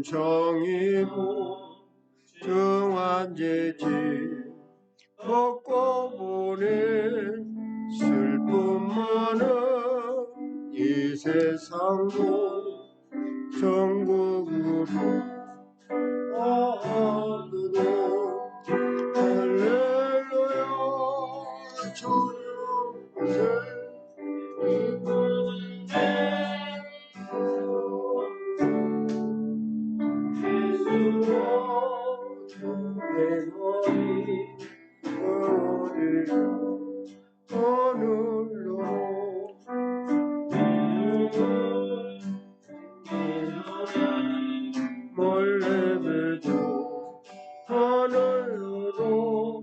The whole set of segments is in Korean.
은총이고 정한 죄지 벗고 보낸 슬픔 많은 이 세상도 천국으로 와드는 할렐루야 천국에 내 머리 오늘로 몰래 뱉어 하늘로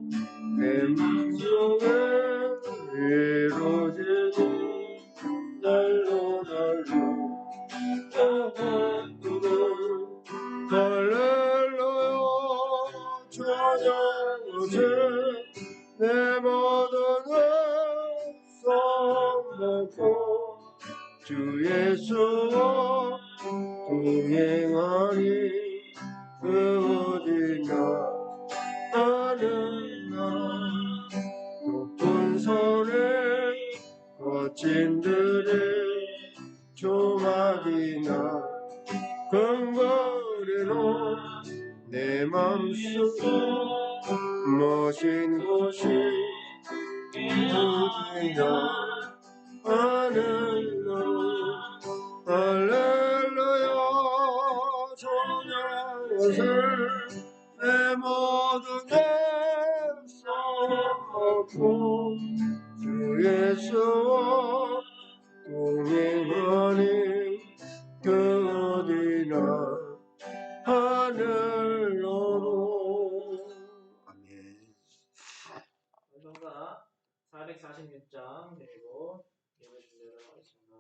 내 맘속에 이루어지니 날로 할렐루야 찬양하세 내 모든 성먹고 주 예수와 동행하니 그 어디나 나는 높은 산에 거친 들의 조막이나 근거리로 내 맘속에 멋진 곳이 어디나 하늘로 할렐루야 찬양하세 내 모든 애써먹고 주 예수와 동행하니 그 어디나 하늘로. 아멘. 성가 446장 그리고 읽어주시도록 하겠습니다.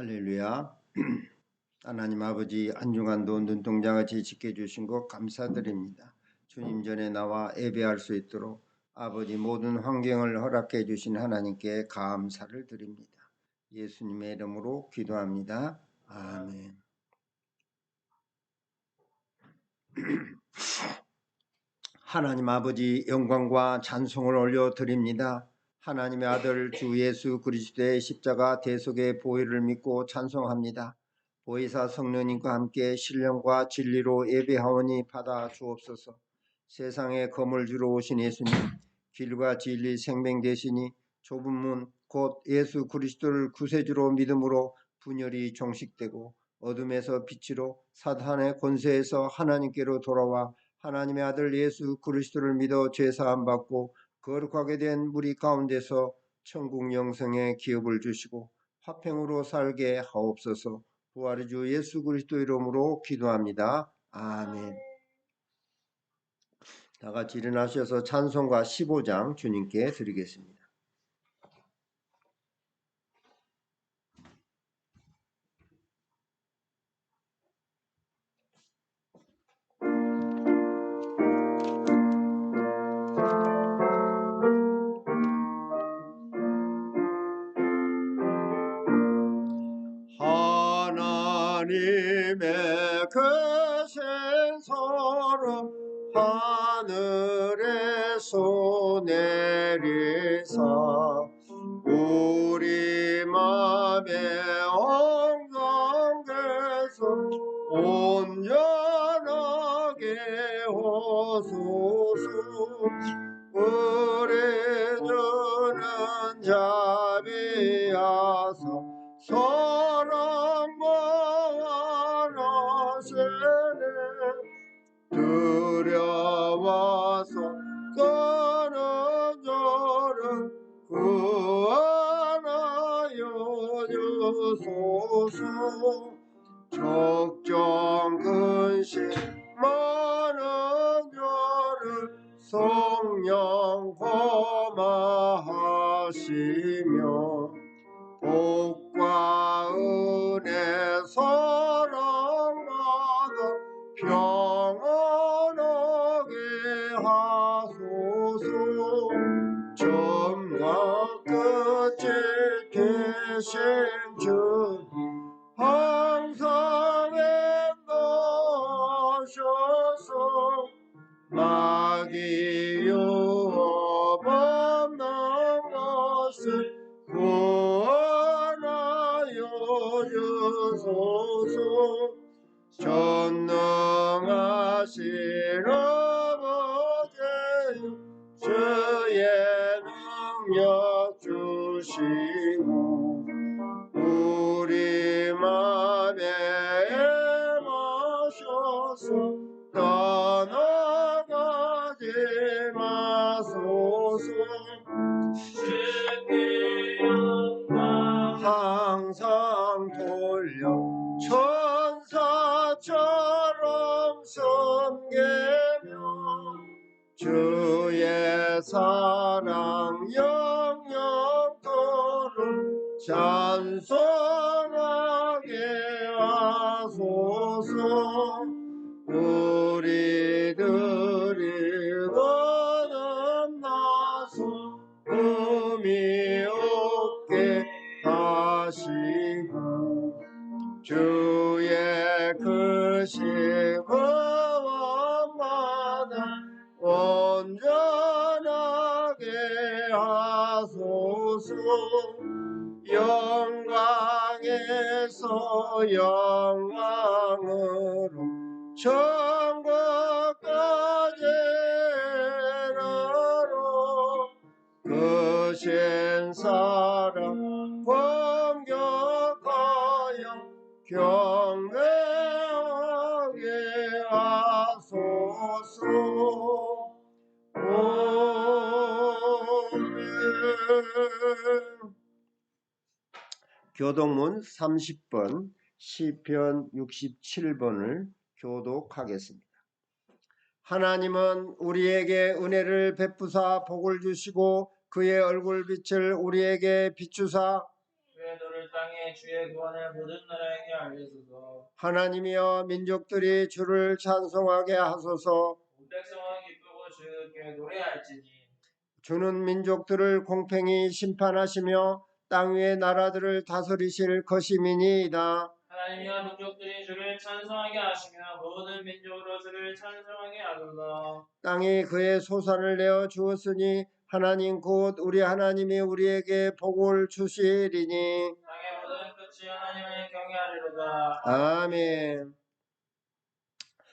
할렐루야. 하나님 아버지, 한 주간도 눈동자같이 지켜주신 것 감사드립니다. 주님 전에 나와 예배할 수 있도록 아버지 모든 환경을 허락해 주신 하나님께 감사를 드립니다. 예수님의 이름으로 기도합니다. 아멘. 하나님 아버지, 영광과 찬송을 올려드립니다. 하나님의 아들 주 예수 그리스도의 십자가 대속의 보혈을 믿고 찬송합니다. 보혜사 성령님과 함께 신령과 진리로 예배하오니 받아 주옵소서. 세상에 검을 주러 오신 예수님, 길과 진리 생명 되시니 좁은 문 곧 예수 그리스도를 구세주로 믿음으로 분열이 종식되고 어둠에서 빛으로 사탄의 권세에서 하나님께로 돌아와 하나님의 아들 예수 그리스도를 믿어 죄사함 받고 거룩하게 된 무리 가운데서 천국 영생의 기업을 주시고 화평으로 살게 하옵소서. 부활의 주 예수 그리스도 이름으로 기도합니다. 아멘. 다 같이 일어나셔서 찬송가 15장 주님께 드리겠습니다. 하나님의 크신 사랑 하늘에서 내리사 우리 맘에 엉성돼서 온전하게 하소서. 우리들은 자비하사 사랑과 하나세네 두려워서 끄는 자를 구하여 주소서. 적정 근심 많은 자를 성령 범하시며 복과 은혜 사랑받아 평안하게 하소서. 처음과 끝이 되신 주 항상 행하셔서 마귀 유혹 없는 것을 구원하여 주소서. 전능하신 아버지여 주의 능력 주시고 우리 맘에 임하셔서 떠나가지 마소서. 주께 영광 항상 돌려 천사처럼 섬기며 주의 사랑 영영토록 찬송하게 하소서. 우리들이 거듭나서 의미 없게 하시고 주의 크신 구원받아 온전하게 하소서. 영광에서 영광으로 천국까지 이르러 크신 사랑 감격하여 경배하게 하소서. 아멘. 교독문 30번 시편 67번을 교독하겠습니다. 하나님은 우리에게 은혜를 베푸사 복을 주시고 그의 얼굴빛을 우리에게 비추사 왜 너를 늘 땅에 주의 구원을 모든 나라에게 알리소서. 하나님이여 민족들이 주를 찬송하게 하소서. 온 백성은 기쁘고 주께 노래할지니. 주는 민족들을 공평히 심판하시며 땅 위의 나라들을 다스리실 것임이니이다. 하나님이여 민족들이 주를 찬송하게 하시며 모든 민족으로 주를 찬송하게 하소서. 땅이 그의 소산을 내어 주었으니 하나님 곧 우리 하나님이 우리에게 복을 주시리니. 땅의 모든 끝이 하나님을 경외하리로다. 아멘.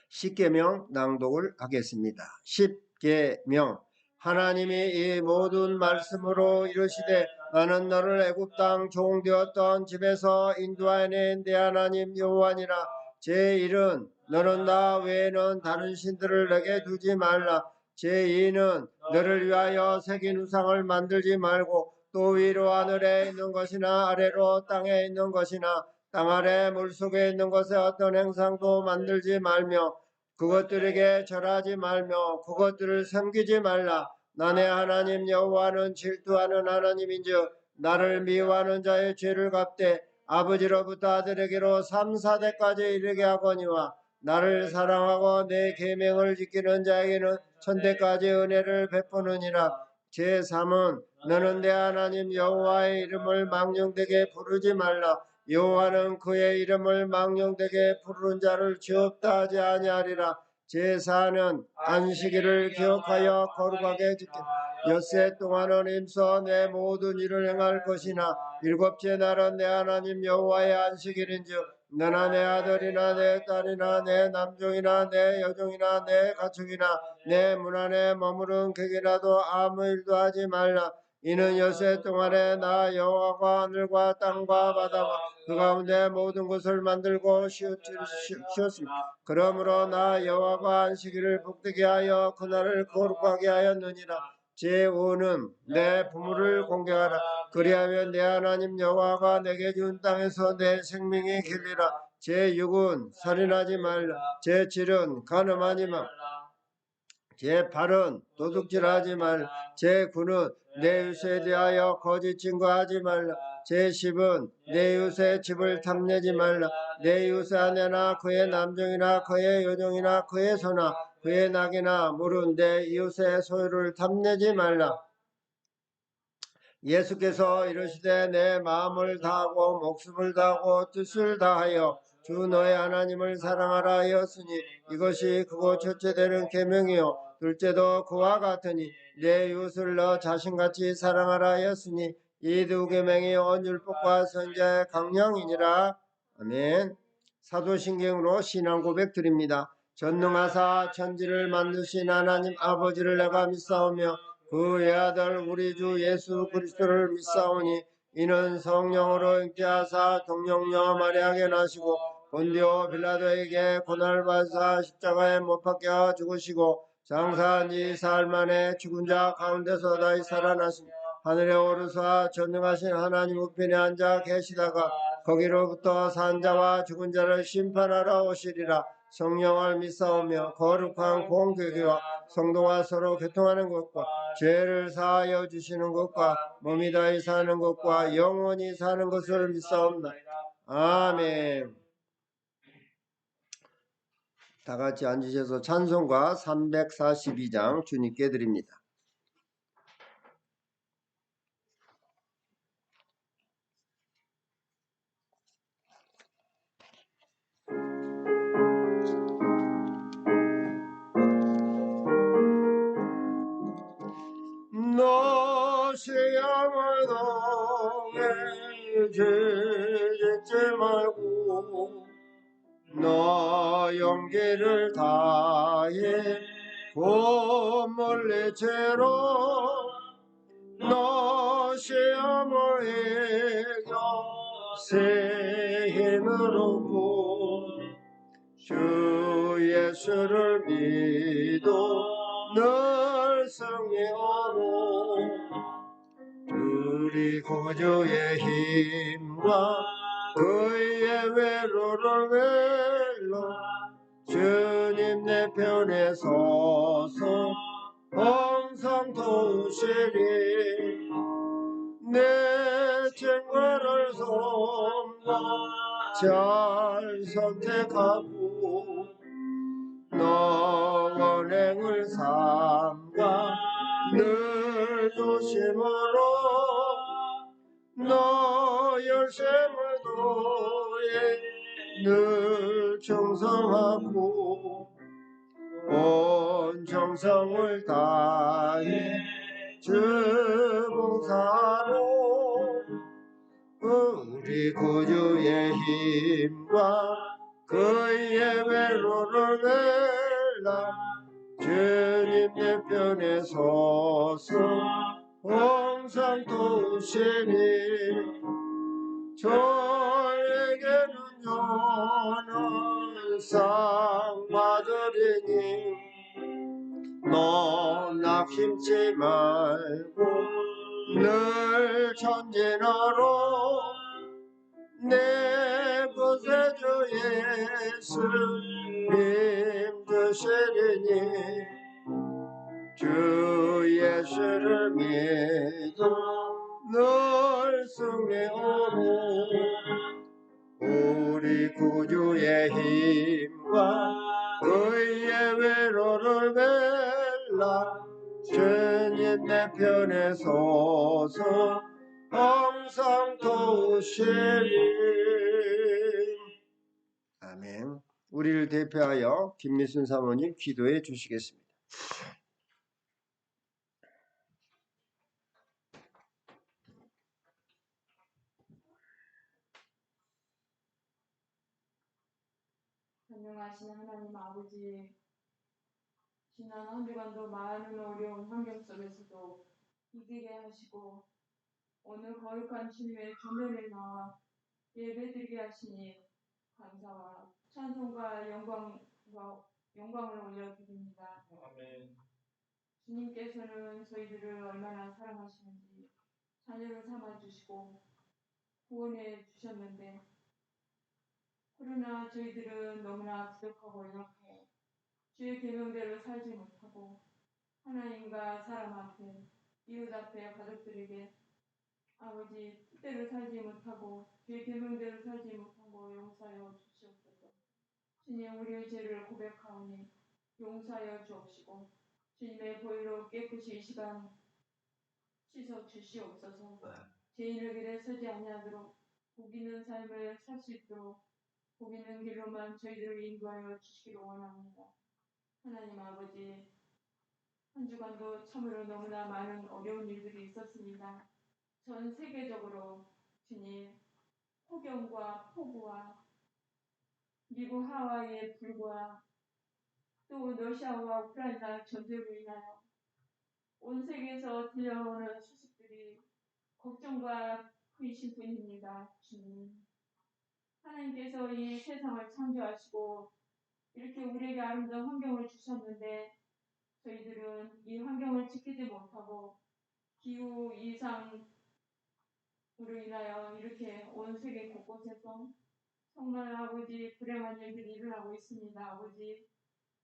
십계명 낭독을 하겠습니다. 십계명. 하나님이 이 모든 말씀으로 이르시되 나는 너를 애굽 땅 종되었던 집에서 인도하여낸 내 하나님 여호와니라. 제1은 너는 나 외에는 다른 신들을 내게 두지 말라. 제2는 너를 위하여 새긴 우상을 만들지 말고 또 위로 하늘에 있는 것이나 아래로 땅에 있는 것이나 땅 아래 물속에 있는 것에 어떤 행상도 만들지 말며 그것들에게 절하지 말며 그것들을 섬기지 말라. 나네 하나님 여호와는 질투하는 하나님인즉 나를 미워하는 자의 죄를 갚되 아버지로부터 아들에게로 3, 4대까지 이르게 하거니와 나를 사랑하고 내 계명을 지키는 자에게는 천대까지 은혜를 베푸느니라. 제3은 너는 내 하나님 여호와의 이름을 망령되게 부르지 말라. 여호와는 그의 이름을 망령되게 부르는 자를 죄없다 하지 아니하리라. 제4는 안식일을 기억하여 거룩하게 지키라. 엿새 동안은 힘써 내 모든 일을 행할 것이나 일곱째 날은 내 하나님 여호와의 안식일인즉 너나 내 아들이나 내 딸이나 내 남종이나 내 여종이나 내 가축이나 내 문 안에 머무른 객이라도 아무 일도 하지 말라. 이는 엿새 동안에 나 여호와가 하늘과 땅과 바다와 그 가운데 모든 것을 만들고 쉬었습니다. 그러므로 나 여호와가 안식일을 복되게 하여 그날을 거룩하게 하였느니라. 제5는 내 부모를 공경하라. 그리하면 내 하나님 여호와가 내게 준 땅에서 내 생명이 길리라. 제6은 살인하지 말라. 제7은 간음하지 말라. 제8은 도둑질하지 말라. 제9는 내 이웃에 대하여 거짓 증거하지 말라. 제10은 내 이웃의 집을 탐내지 말라. 내 이웃의 아내나 그의 남종이나 그의 여종이나 그의 소나 그의 낙이나 물은 내 이웃의 소유를 탐내지 말라. 예수께서 이르시되 내 마음을 다하고 목숨을 다하고 뜻을 다하여 주 너의 하나님을 사랑하라 하였으니 이것이 크고 첫째 되는 계명이요 둘째도 그와 같으니 내 이웃을 너 자신같이 사랑하라 하였으니 이 두 계명이 온 율법과 선지자의 강령이니라. 아멘. 사도신경으로 신앙 고백 드립니다. 전능하사 천지를 만드신 하나님 아버지를 내가 믿사오며 그의 아들 우리 주 예수 그리스도를 믿사오니 이는 성령으로 잉태하사 동정녀 마리아에게 나시고 본디오 빌라도에게 고난을 받으사 십자가에 못 박혀 죽으시고 장사한 지 사흘 만에 죽은 자 가운데서 다시 살아나시며 하늘에 오르사 전능하신 하나님 우편에 앉아 계시다가 거기로부터 산 자와 죽은 자를 심판하러 오시리라. 성령을 믿사오며 거룩한 공교회와 성도가 서로 교통하는 것과 죄를 사하여 주시는 것과 몸이 다히 사는 것과 영원히 사는 것을 믿사옵나이다. 아멘. 다 같이 앉으셔서 찬송가 342장 주님께 드립니다. 너 시험을 당해 죄짓지 말고 너 용기를 다해 고물리 채로 너 시험을 이겨 새 힘을 얻고 주 예수를 믿어 늘 승리하고 우리 구주의 힘과 그의 외로를 웰러 주님 내 편에 서서 항상 도우시리 내 증거를 좀더 잘 선택하고 너 언행을 삼가 늘 조심으로 너 열심을 도해 늘 충성하고 온 정성을 다해 주 봉사로 우리 구주의 힘과 그의 외로를 낼라 주님 내 편에 서서 항상 도우시니 저에게는 영원한 상 받으리니 너 낙심치 말고 늘 전진하러 내 구세주 예수님 드시리니 주 예수를 믿어 늘 승리하고 우리 구주의 힘과 그의 외로를 벨라 주님 내 편에 서서 항상 도우시리. 아멘. 우리를 대표하여 김미순 사모님 기도해 주시겠습니다. 전능하신 하나님 아버지, 지난 한 주간도 많은 어려운 환경 속에서도 이기게 하시고 오늘 거룩한 주님의 조면에 나와 예배드리게 하시니 감사와 찬송과 영광을 올려드립니다. 아멘. 주님께서는 저희들을 얼마나 사랑하시는지 자녀를 삼아주시고 구원해 주셨는데 그러나 저희들은 너무나 부족하고 연약해 주의 계명대로 살지 못하고 하나님과 사람 앞에 이웃 앞에 가족들에게 아버지 뜻대로 살지 못하고 주의 계명대로 살지 못하고 용서하여 주시옵소서. 주님 우리의 죄를 고백하오니 용서하여 주옵시고 주님의 보혈로 깨끗이 이 시간 씻어 주시옵소서. 죄인의 길에 서지 아니하도록 복 있는 삶을 살 수 있도록 복 있는 길로만 저희들을 인도하여 주시기를 원합니다. 하나님 아버지, 한 주간도 참으로 너무나 많은 어려운 일들이 있었습니다. 전 세계적으로 주님 폭염과 폭우와 미국 하와이의 불과 또 러시아와 우크라이나 전쟁으로 인하여 온 세계에서 들려오는 소식들이 걱정과 근심 뿐입니다. 주님, 하나님께서 이 세상을 창조하시고 이렇게 우리에게 아름다운 환경을 주셨는데 저희들은 이 환경을 지키지 못하고 기후 이상으로 인하여 이렇게 온 세계 곳곳에서 정말 아버지 불행한 일들이 일어나고 있습니다. 아버지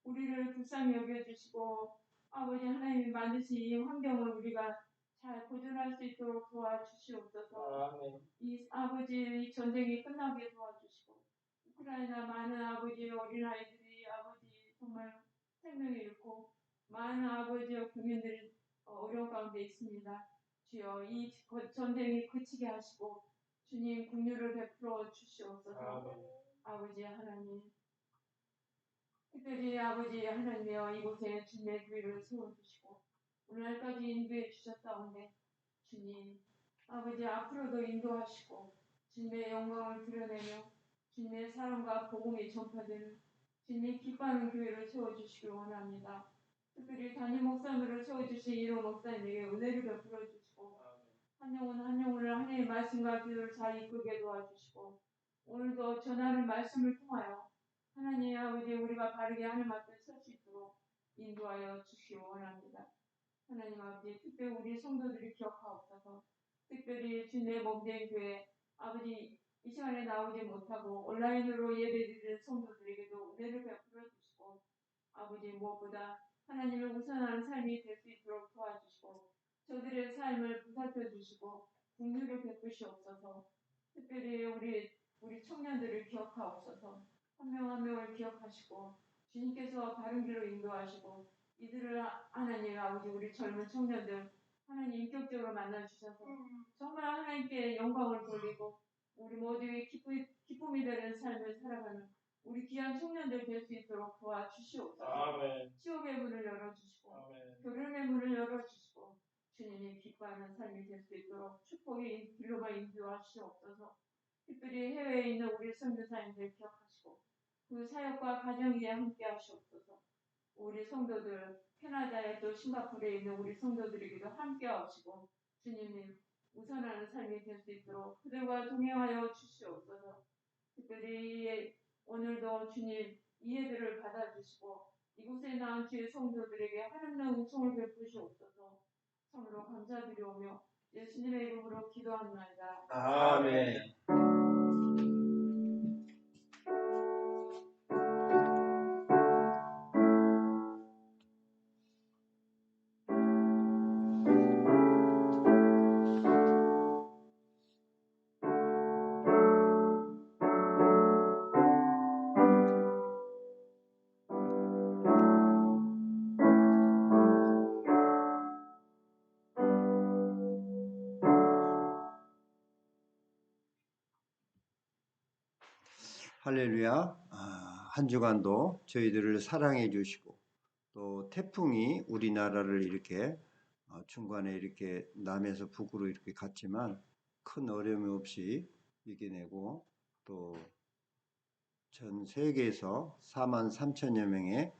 우리를 불쌍히 여겨주시고 아버지 하나님이 만드신 이 환경을 우리가 잘 보존할 수 있도록 도와주시옵소서. 이 아버지 전쟁이 끝나게 도와주시고 우크라이나 많은 아버지의 어린아이들이 아버지 정말 생명을 잃고 많은 아버지의 국민들이 어려운 가운데 있습니다. 주여 이 전쟁이 그치게 하시고 주님 긍휼을 베풀어 주시옵소서. 아버지 하나님 특별히 아버지 하나님이여 이곳에 주님의 교회를 세워주시고 오늘날까지 인도해 주셨사온데 주님 아버지 앞으로도 인도하시고 주님의 영광을 드러내며 주님의 사랑과 복음이 전파되는 주님이 기뻐하는 교회를 세워주시길 원합니다. 특별히 담임 목사님으로 세워주신 이로 목사님에게 은혜를 베풀어 주시고 한 영혼을 하나님의 말씀과 기도를 잘 이끌게 도와주시고 오늘도 전하는 말씀을 통하여 하나님 아버지 우리가 바르게 하나님 앞에 설 수 있도록 인도하여 주시기 원합니다. 하나님 아버지 특별히 우리 성도들이 기억하옵소서. 특별히 주님의 몸된 교회 아버지 이 시간에 나오지 못하고 온라인으로 예배드리는 성도들에게도 은혜를 베풀어 주시고 아버지 무엇보다 하나님을 우선하는 삶이 될 수 있도록 도와주시고 저들의 삶을 보살펴 주시고 긍휼을 베푸시옵소서. 특별히 우리 청년들을 기억하옵소서. 한 명 한 명을 기억하시고 주님께서 바른 길로 인도하시고 이들을 하나님 아버지 우리 젊은 청년들 하나님 인격적으로 만나 주셔서 정말 하나님께 영광을 돌리고 우리 모두의 기쁨이 되는 삶을 살아가는 우리 귀한 청년들 될 수 있도록 도와주시옵소서. 아멘. 취업의 문을 열어주시고 아멘. 결혼의 문을 열어주시고 주님이 기뻐하는 삶이 될 수 있도록 축복의 길로만 인도하시옵소서. 특별히 해외에 있는 우리 선교사님들 기억하시고 그 사역과 가정 위에 함께 하시옵소서. 우리 성도들 캐나다에 또 싱가포르에 있는 우리 성도들에게도 함께 하시고 주님이 우선하는 삶이 될 수 있도록 그들과 동행하여 주시옵소서. 특별히 오늘도 주님 이해들을 받아주시고 이곳에 나온 주의 성도들에게 하나님의 은총을 베푸시옵소서. 참으로 감사드리오며 예수님의 이름으로 기도합니다. 아멘. 할렐루야. 한 주간도 저희들을 사랑해 주시고 또 태풍이 우리나라를 이렇게 중간에 이렇게 남에서 북으로 이렇게 갔지만 큰 어려움 없이 이겨내고 또 전 세계에서 4만 3천여 명의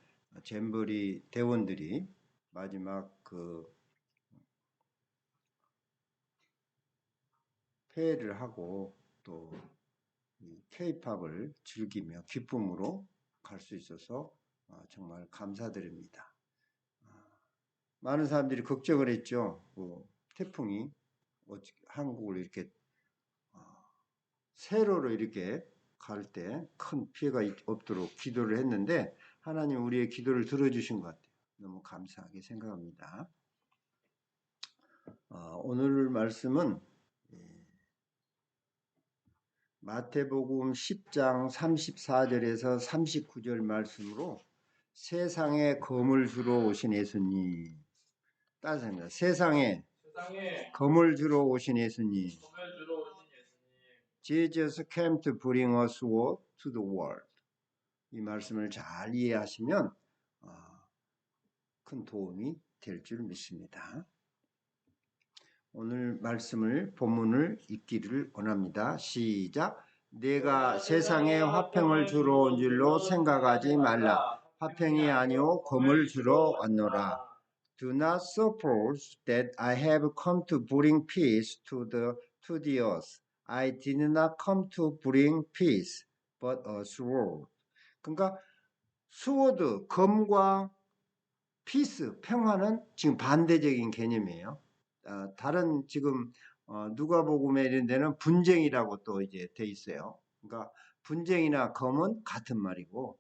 잼버리 대원들이 마지막 그 폐회를 하고 또 K-팝을 즐기며 기쁨으로 갈 수 있어서 정말 감사드립니다. 많은 사람들이 걱정을 했죠. 태풍이 한국을 이렇게 세로로 이렇게 갈 때 큰 피해가 없도록 기도를 했는데 하나님 우리의 기도를 들어주신 것 같아요. 너무 감사하게 생각합니다. 오늘 말씀은 마태복음 10장 34절에서 39절 말씀으로 세상에 검을 주러 오신 예수님. 따라서 합니다. 세상에 검을 주러 오신 예수님. 검을 주러 오신 예수님. Jesus came to bring a sword to the world. 이 말씀을 잘 이해하시면 큰 도움이 될 줄 믿습니다. 오늘 말씀을 본문을 읽기를 원합니다. 시작. 내가 세상에 화평을 주러 온 줄로 생각하지 말라. 화평이 아니오 검을 주러 왔노라. Do not suppose that I have come to bring peace to the earth. I did not come to bring peace, but a sword. 그러니까 스워드, 검과 피스, 평화는 지금 반대적인 개념이에요. 다른 지금 누가복음에 이런 데는 분쟁이라고 또 이제 돼 있어요. 그러니까 분쟁이나 검은 같은 말이고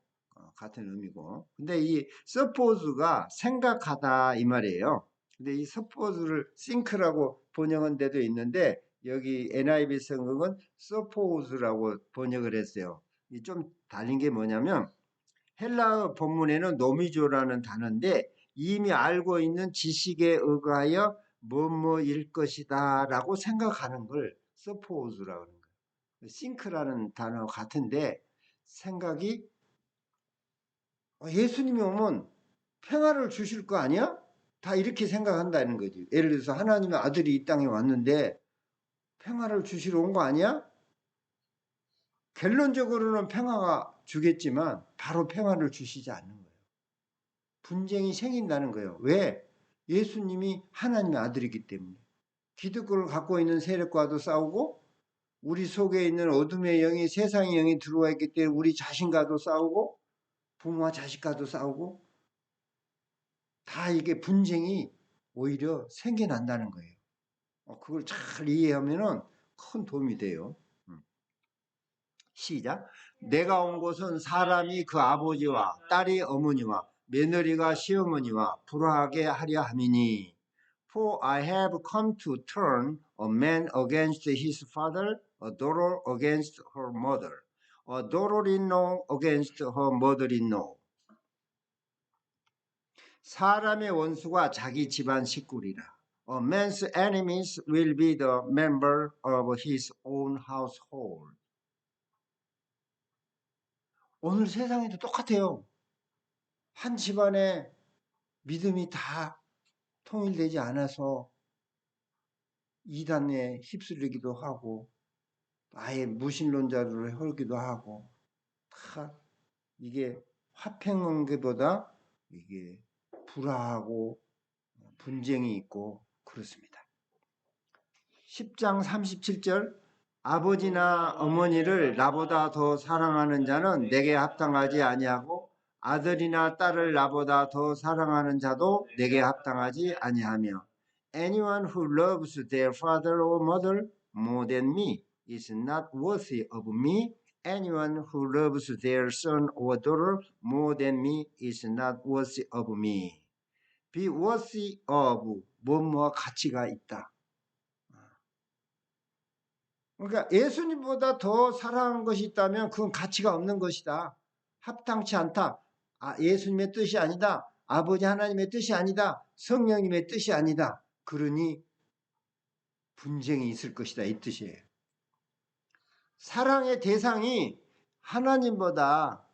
같은 의미고. 근데 이 suppose가 생각하다 이 말이에요. 근데 이 suppose를 think라고 번역한 데도 있는데 여기 NIV 성경은 suppose라고 번역을 했어요. 좀 달린 게 뭐냐면 헬라어 본문에는 노미조라는 단어인데 이미 알고 있는 지식에 의하여 뭐뭐일 것이다 라고 생각하는 걸 suppose라고 하는 거예요. think라는 단어 같은데 생각이 예수님이 오면 평화를 주실 거 아니야? 다 이렇게 생각한다는 거지. 예를 들어서 하나님의 아들이 이 땅에 왔는데 평화를 주시러 온 거 아니야? 결론적으로는 평화가 주겠지만 바로 평화를 주시지 않는 거예요. 분쟁이 생긴다는 거예요. 왜? 예수님이 하나님의 아들이기 때문에. 기득권을 갖고 있는 세력과도 싸우고 우리 속에 있는 어둠의 영이 세상의 영이 들어와 있기 때문에 우리 자신과도 싸우고 부모와 자식과도 싸우고 다 이게 분쟁이 오히려 생겨난다는 거예요. 그걸 잘 이해하면 큰 도움이 돼요. 시작. 내가 온 곳은 사람이 그 아버지와 딸이 어머니와 며느리가 시어머니와 불화하게 하려 함이니 For I have come to turn a man against his father, a daughter against her mother, a daughter-in-law against her mother-in-law. 사람의 원수가 자기 집안 식구리라. A man's enemies will be the member of his own household. 오늘 세상에도 똑같아요. 한 집안에 믿음이 다 통일되지 않아서 이단에 휩쓸리기도 하고 아예 무신론자를 헐기도 하고 다 이게 화평관계보다 이게 불화하고 분쟁이 있고 그렇습니다. 10장 37절 아버지나 어머니를 나보다 더 사랑하는 자는 내게 합당하지 아니하고 아들이나 딸을 나보다 더 사랑하는 자도 내게 합당하지 아니하며 Anyone who loves their father or mother more than me is not worthy of me. Anyone who loves their son or daughter more than me is not worthy of me. Be worthy of 뭐뭐와 가치가 있다. 그러니까 예수님보다 더 사랑하는 것이 있다면 그건 가치가 없는 것이다. 합당치 않다. 예수님의 뜻이 아니다. 아버지 하나님의 뜻이 아니다. 성령님의 뜻이 아니다. 그러니 분쟁이 있을 것이다. 이 뜻이에요. 사랑의 대상이 하나님보다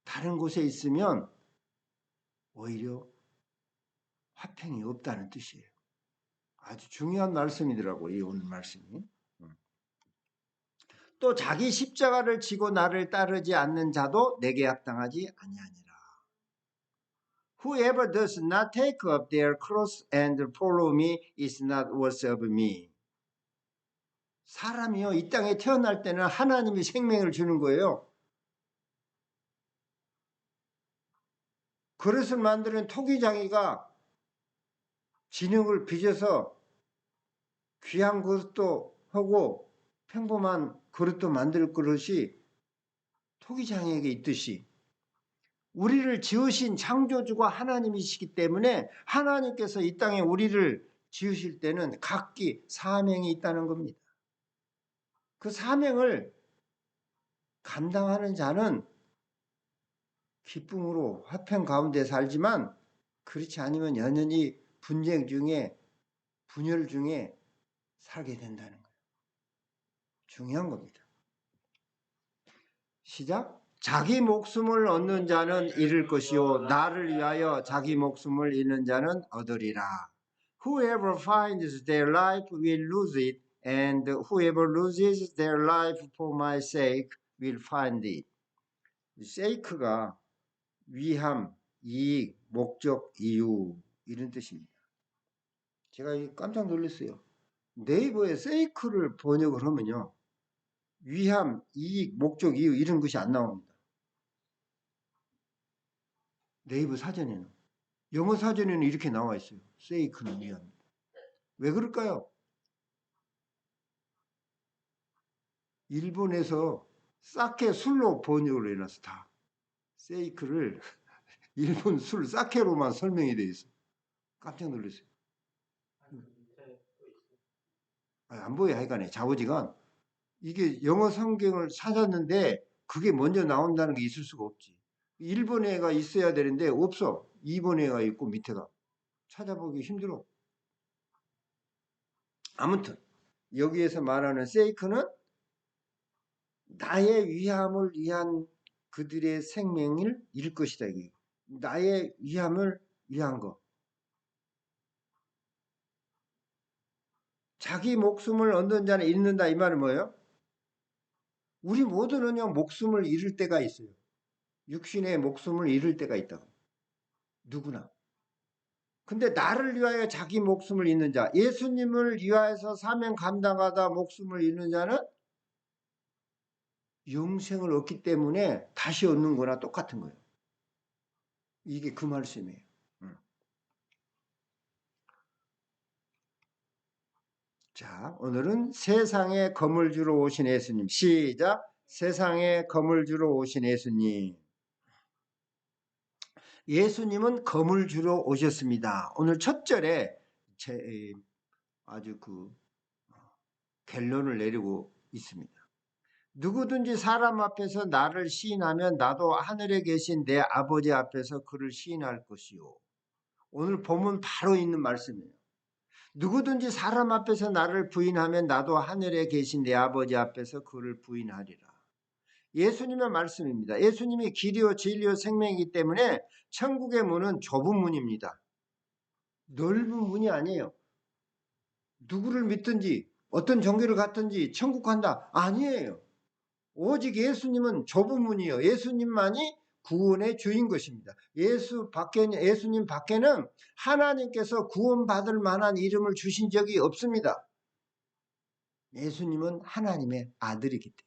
다른 곳에 있으면 오히려 화평이 없다는 뜻이에요. 아주 중요한 말씀이더라고요. 이 오늘 말씀이. 또 자기 십자가를 지고 나를 따르지 않는 자도 내게 합당하지 아니하니라. Whoever does not take up their cross and follow me is not worthy of me. 사람이요, 이 땅에 태어날 때는 하나님이 생명을 주는 거예요. 그릇을 만드는 토기장이가 진흙을 빚어서 귀한 그릇도 하고 평범한 그릇도 만들 그릇이 토기장에게 있듯이 우리를 지으신 창조주가 하나님이시기 때문에 하나님께서 이 땅에 우리를 지으실 때는 각기 사명이 있다는 겁니다. 그 사명을 감당하는 자는 기쁨으로 화평 가운데 살지만 그렇지 않으면 여전히 분쟁 중에 분열 중에 살게 된다는 거예요. 중요한 겁니다. 시작. 자기 목숨을 얻는 자는 잃을 것이요 나를 위하여 자기 목숨을 잃는 자는 얻으리라. Whoever finds their life will lose it, and whoever loses their life for my sake will find it. sake가 위함, 이익, 목적, 이유 이런 뜻입니다. 제가 깜짝 놀랐어요. 네이버에 sake를 번역을 하면요. 위함, 이익, 목적, 이유 이런 것이 안 나옵니다. 네이버 사전에는. 영어 사전에는 이렇게 나와 있어요. sake는 위함입니다. 왜 그럴까요? 일본에서 사케 술로 번역을 해놔서 다. sake를 일본 술 사케로만 설명이 되어 있어요. 깜짝 놀랐어요. 안 보여 하여간에 좌우지간 이게 영어 성경을 찾았는데 그게 먼저 나온다는 게 있을 수가 없지. 일본어가 있어야 되는데 없어. 일본어가 있고 밑에가 찾아보기 힘들어. 아무튼 여기에서 말하는 sake는 나의 위함을 위한 그들의 생명을 잃을 것이다. 이게. 나의 위함을 위한 거. 자기 목숨을 얻는 자는 잃는다 이 말은 뭐예요? 우리 모두는요 목숨을 잃을 때가 있어요. 육신의 목숨을 잃을 때가 있다고. 누구나. 근데 나를 위하여 자기 목숨을 잃는 자, 예수님을 위하여서 사명 감당하다 목숨을 잃는 자는 영생을 얻기 때문에 다시 얻는 거나 똑같은 거예요. 이게 그 말씀이에요. 자, 오늘은 세상에 검을 주러 오신 예수님. 시작. 세상에 검을 주러 오신 예수님. 예수님은 검을 주러 오셨습니다. 오늘 첫 절에 아주 결론을 내리고 있습니다. 누구든지 사람 앞에서 나를 시인하면 나도 하늘에 계신 내 아버지 앞에서 그를 시인할 것이요. 오늘 본문 바로 있는 말씀이에요. 누구든지 사람 앞에서 나를 부인하면 나도 하늘에 계신 내 아버지 앞에서 그를 부인하리라. 예수님의 말씀입니다. 예수님이 길이요 진리요 생명이기 때문에 천국의 문은 좁은 문입니다. 넓은 문이 아니에요. 누구를 믿든지 어떤 종교를 갖든지 천국 간다 아니에요. 오직 예수님은 좁은 문이에요. 예수님만이 구원의 주인 것입니다. 예수님 밖에는 하나님께서 구원받을 만한 이름을 주신 적이 없습니다. 예수님은 하나님의 아들이기 때문에.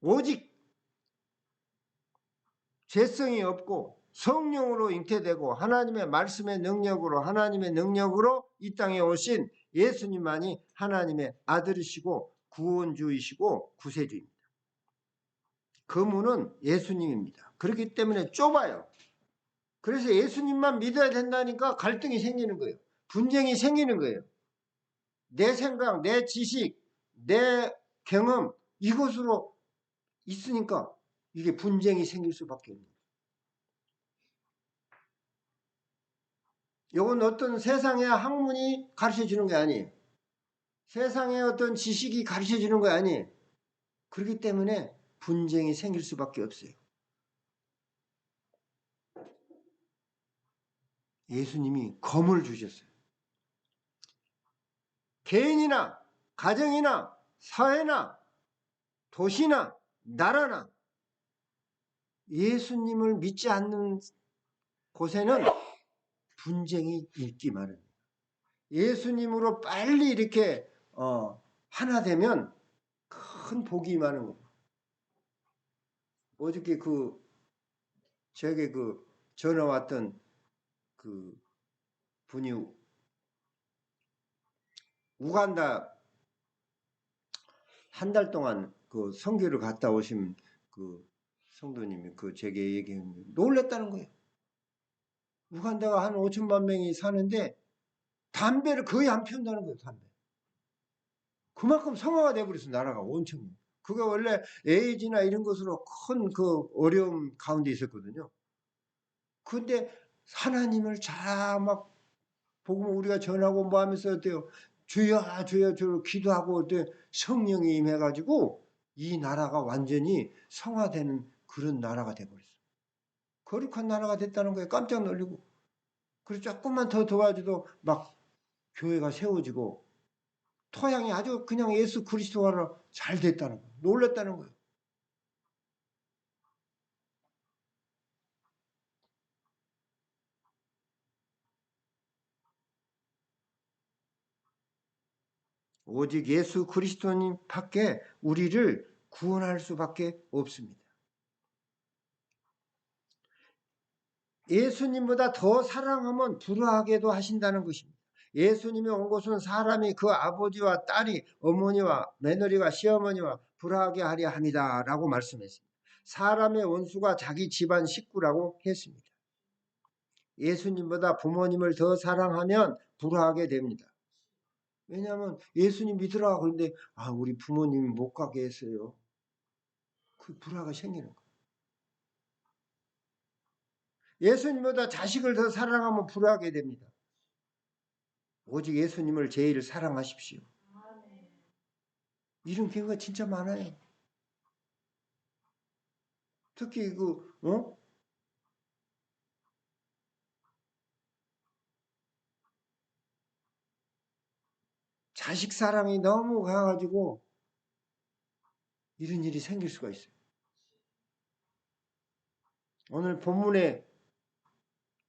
오직 죄성이 없고 성령으로 잉태되고 하나님의 말씀의 능력으로 하나님의 능력으로 이 땅에 오신 예수님만이 하나님의 아들이시고 구원주이시고 구세주입니다. 그 문은 예수님입니다. 그렇기 때문에 좁아요. 그래서 예수님만 믿어야 된다니까 갈등이 생기는 거예요. 분쟁이 생기는 거예요. 내 생각, 내 지식, 내 경험 이것으로 있으니까 이게 분쟁이 생길 수밖에 없는 거예요. 이건 어떤 세상의 학문이 가르쳐주는 게 아니에요. 세상의 어떤 지식이 가르쳐주는 거 아니에요. 그렇기 때문에 분쟁이 생길 수밖에 없어요. 예수님이 검을 주셨어요. 개인이나 가정이나 사회나 도시나 나라나 예수님을 믿지 않는 곳에는 분쟁이 있기 마련입니다. 예수님으로 빨리 이렇게 하나 되면 큰 복이 많은 거예요. 어저께 저에게 전화 왔던 그 분이 우간다 한 달 동안 그 선교를 갔다 오신 그 성도님이 제게 얘기했는데 놀랬다는 거예요. 우간다가 한 5천만 명이 사는데 담배를 거의 안 피운다는 거예요. 담배. 그만큼 성화가 돼버렸어. 나라가 온천. 그게 원래 에이즈나 이런 것으로 큰 어려움 가운데 있었거든요. 근데 하나님을 잘 막 복음을 우리가 전하고 뭐 하면서 어때요? 주여 주여 주여 기도하고 어때 성령이 임해가지고 이 나라가 완전히 성화되는 그런 나라가 돼버렸어요. 거룩한 나라가 됐다는 거예요. 깜짝 놀리고. 그래서 조금만 더 도와줘도 막 교회가 세워지고 토양이 아주 그냥 예수 그리스도로 잘 됐다는 거예요. 놀랐다는 거예요. 오직 예수 그리스도님 밖에 우리를 구원할 수밖에 없습니다. 예수님보다 더 사랑하면 불화하게도 하신다는 것입니다. 예수님이 온 곳은 사람이 그 아버지와 딸이 어머니와 며느리와 시어머니와 불화하게 하려 합니다. 라고 말씀했습니다. 사람의 원수가 자기 집안 식구라고 했습니다. 예수님보다 부모님을 더 사랑하면 불화하게 됩니다. 왜냐하면 예수님 믿으라고 그러는데 우리 부모님 못 가게 했어요. 그 불화가 생기는 거예요. 예수님보다 자식을 더 사랑하면 불화하게 됩니다. 오직 예수님을 제일 사랑하십시오. 이런 경우가 진짜 많아요. 특히 자식 사랑이 너무 가가지고 이런 일이 생길 수가 있어요. 오늘 본문에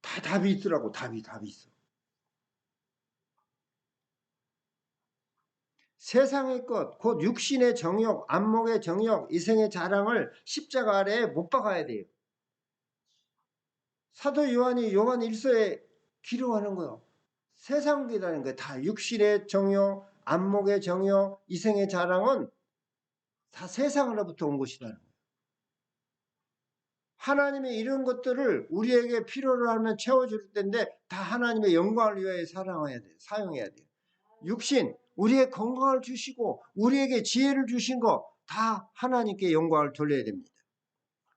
다 답이 있더라고. 답이 있어. 세상의 것, 곧 육신의 정욕, 안목의 정욕, 이생의 자랑을 십자가 아래에 못 박아야 돼요. 사도 요한이 요한 1서에 기록하는 거예요. 세상이라는 거예요. 다 육신의 정욕, 안목의 정욕, 이생의 자랑은 다 세상으로부터 온 것이라는 거예요. 하나님이 이런 것들을 우리에게 필요로 하면 채워줄 텐데 다 하나님의 영광을 위하여 사용해야 돼요. 육신, 우리의 건강을 주시고 우리에게 지혜를 주신 거 다 하나님께 영광을 돌려야 됩니다.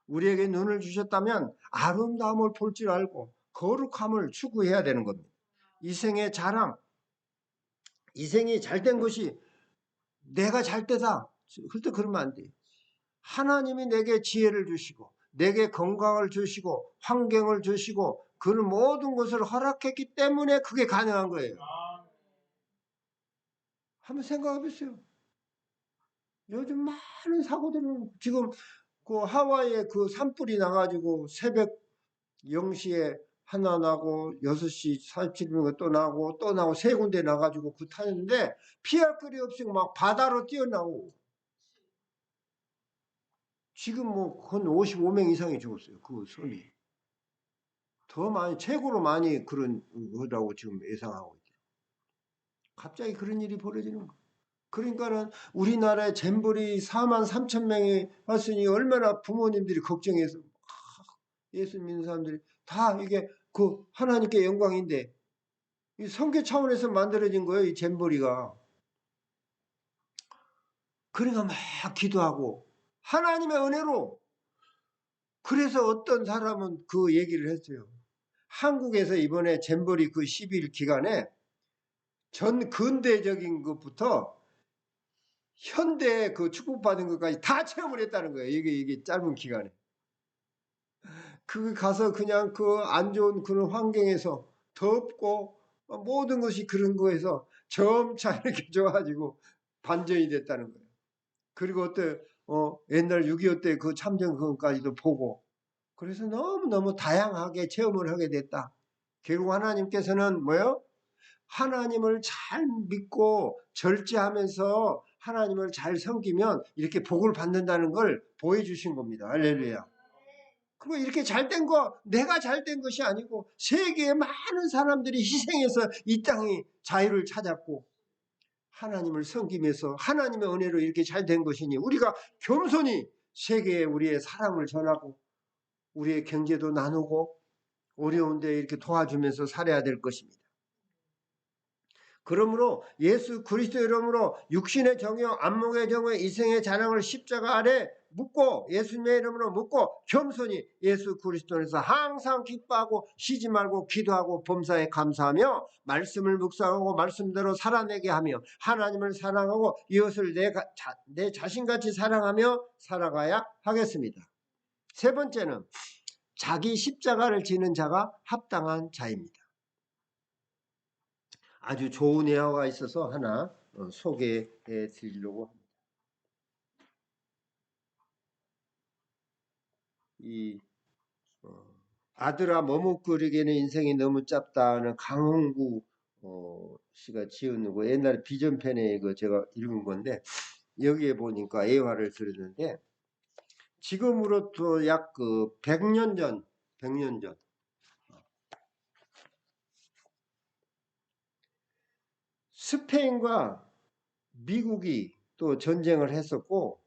우리에게 눈을 주셨다면 아름다움을 볼 줄 알고 거룩함을 추구해야 되는 겁니다. 이생의 자랑, 이생이 잘된 것이 내가 잘되다. 절대 그러면 안 돼요. 하나님이 내게 지혜를 주시고 내게 건강을 주시고 환경을 주시고 그런 모든 것을 허락했기 때문에 그게 가능한 거예요. 한번 생각해 보세요. 요즘 많은 사고들은 지금 그 하와이에 그 산불이 나가지고 새벽 0시에 하나 나고 6시 47분에 또 나고 또 나고 세 군데 나가지고 그 타는데 피할 거리 없이 막 바다로 뛰어나오고 지금 뭐 한 55명 이상이 죽었어요. 그 손이. 더 많이, 최고로 많이 그런 거라고 지금 예상하고 있죠. 갑자기 그런 일이 벌어지는 거예요. 그러니까는 우리나라에 잼버리 4만 3천 명이 왔으니 얼마나 부모님들이 걱정해서 예수 믿는 사람들이 다 이게 그 하나님께 영광인데 이 선교 차원에서 만들어진 거예요. 이 잼버리가. 그러니까 막 기도하고 하나님의 은혜로 그래서 어떤 사람은 그 얘기를 했어요. 한국에서 이번에 잼버리 그 10일 기간에 전 근대적인 것부터 현대 그 축복받은 것까지 다 체험을 했다는 거예요. 이게 짧은 기간에. 그 가서 그냥 그 안 좋은 그런 환경에서 덥고 모든 것이 그런 거에서 점차 이렇게 좋아지고 반전이 됐다는 거예요. 그리고 옛날 6.25 때 그 참전 그것까지도 보고 그래서 너무너무 다양하게 체험을 하게 됐다. 결국 하나님께서는 뭐요? 하나님을 잘 믿고 절제하면서 하나님을 잘 섬기면 이렇게 복을 받는다는 걸 보여주신 겁니다. 할렐루야. 그리고 이렇게 잘된 거 내가 잘된 것이 아니고 세계의 많은 사람들이 희생해서 이 땅이 자유를 찾았고 하나님을 섬기면서 하나님의 은혜로 이렇게 잘된 것이니 우리가 겸손히 세계에 우리의 사랑을 전하고 우리의 경제도 나누고 어려운데 이렇게 도와주면서 살아야 될 것입니다. 그러므로 예수 그리스도 이름으로 육신의 정욕, 안목의 정욕, 이생의 자랑을 십자가 아래 묻고 예수님의 이름으로 묻고 겸손히 예수 그리스도에서 항상 기뻐하고 쉬지 말고 기도하고 범사에 감사하며 말씀을 묵상하고 말씀대로 살아내게 하며 하나님을 사랑하고 이웃을 내 자신같이 사랑하며 살아가야 하겠습니다. 세 번째는 자기 십자가를 지는 자가 합당한 자입니다. 아주 좋은 예화가 있어서 하나 소개해 드리려고 합니다. 아들아 머뭇거리기에는 인생이 너무 짧다는 강홍구 씨가 지은 거 옛날에 비전편에 그 제가 읽은 건데 여기에 보니까 예화를 들었는데 지금으로부터 약 100년 전 스페인과 미국이 또 전쟁을 했었고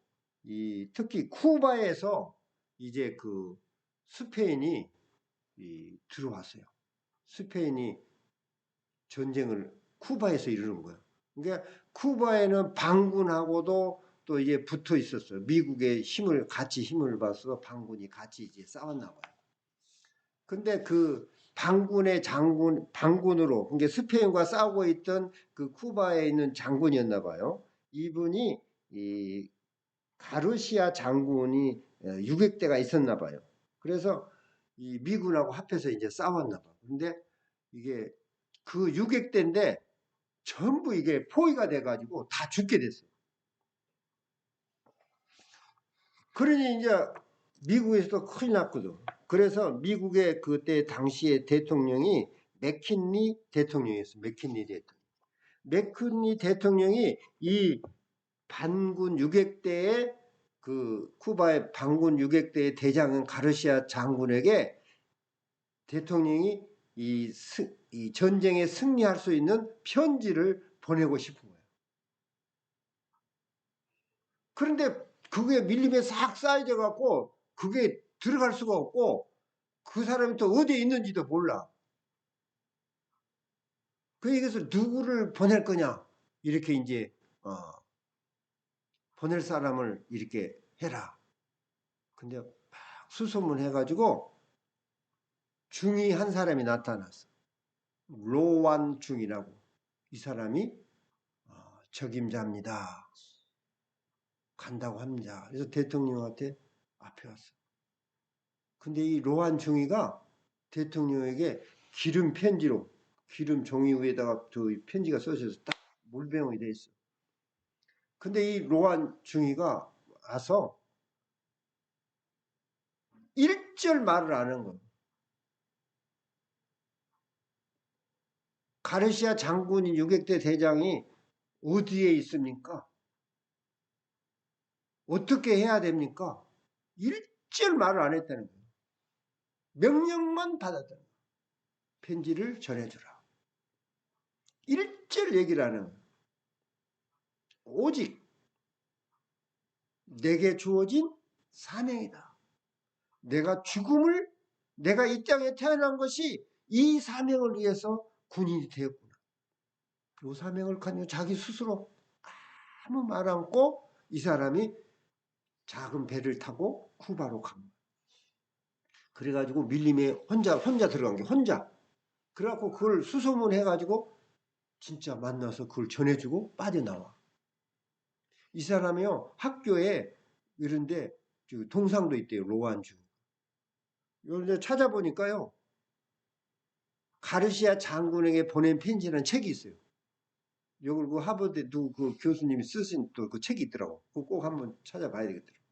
특히 쿠바에서 이제 그 스페인이 들어왔어요. 스페인이 전쟁을 쿠바에서 이루는 거예요. 그러니까 쿠바에는 반군하고도 또 이제 붙어 있었어요. 미국의 같이 힘을 봐서 반군이 같이 이제 싸웠나 봐요. 근데 그 반군으로, 그러니까 스페인과 싸우고 있던 그 쿠바에 있는 장군이었나 봐요. 이분이 이 가르시아 장군이 유격대가 있었나 봐요. 그래서 이 미군하고 합해서 이제 싸웠나 봐요. 근데 이게 그 유격대인데 전부 이게 포위가 돼가지고 다 죽게 됐어요. 그러니 이제 미국에서도 큰일 났거든. 그래서 미국의 그때 당시의 대통령이 맥킨리 대통령이었어요. 맥킨리 대통령이 이 반군 유격대의 그 쿠바의 반군 유격대의 대장은 가르시아 장군에게 대통령이 이 전쟁에 승리할 수 있는 편지를 보내고 싶은 거예요. 그런데 그게 밀림에 싹 쌓여져 갖고 그게 들어갈 수가 없고 그 사람이 또 어디에 있는지도 몰라. 그래서 누구를 보낼 거냐? 이렇게 이제 보낼 사람을 이렇게 해라. 근데 막 수소문해가지고 중이 한 사람이 나타났어. 로완 중이라고. 이 사람이 적임자입니다. 간다고 합니다. 그래서 대통령한테 앞에 왔어. 근데 이 로완 중이가 대통령에게 기름 편지로, 기름 종이 위에다가 그 편지가 써져서 딱 물병이 돼 있어. 근데 이 로완 중이가 와서 1절 말을 안 한 거야. 가르시아 장군인 600대 대장이 어디에 있습니까? 어떻게 해야 됩니까? 1절 말을 안 했다는 거예요. 명령만 받았다는 거예요. 편지를 전해주라. 1절 얘기를 하는 거예요. 오직 내게 주어진 사명이다. 내가 이 땅에 태어난 것이 이 사명을 위해서 군인이 되었구나. 이 사명을 가지고 자기 스스로 아무 말 않고 이 사람이 작은 배를 타고 쿠바로 간 거야. 그래가지고 밀림에 혼자 들어간 게 혼자. 그래갖고 그걸 수소문해가지고 진짜 만나서 그걸 전해주고 빠져나와. 이 사람이요 학교에 이런데 동상도 있대요. 로완주. 이런데 찾아보니까요 가르시아 장군에게 보낸 편지라는 책이 있어요. 이걸 그 하버드 그 교수님이 쓰신 또 그 책이 있더라고. 그거 꼭 한번 찾아봐야 되겠더라고.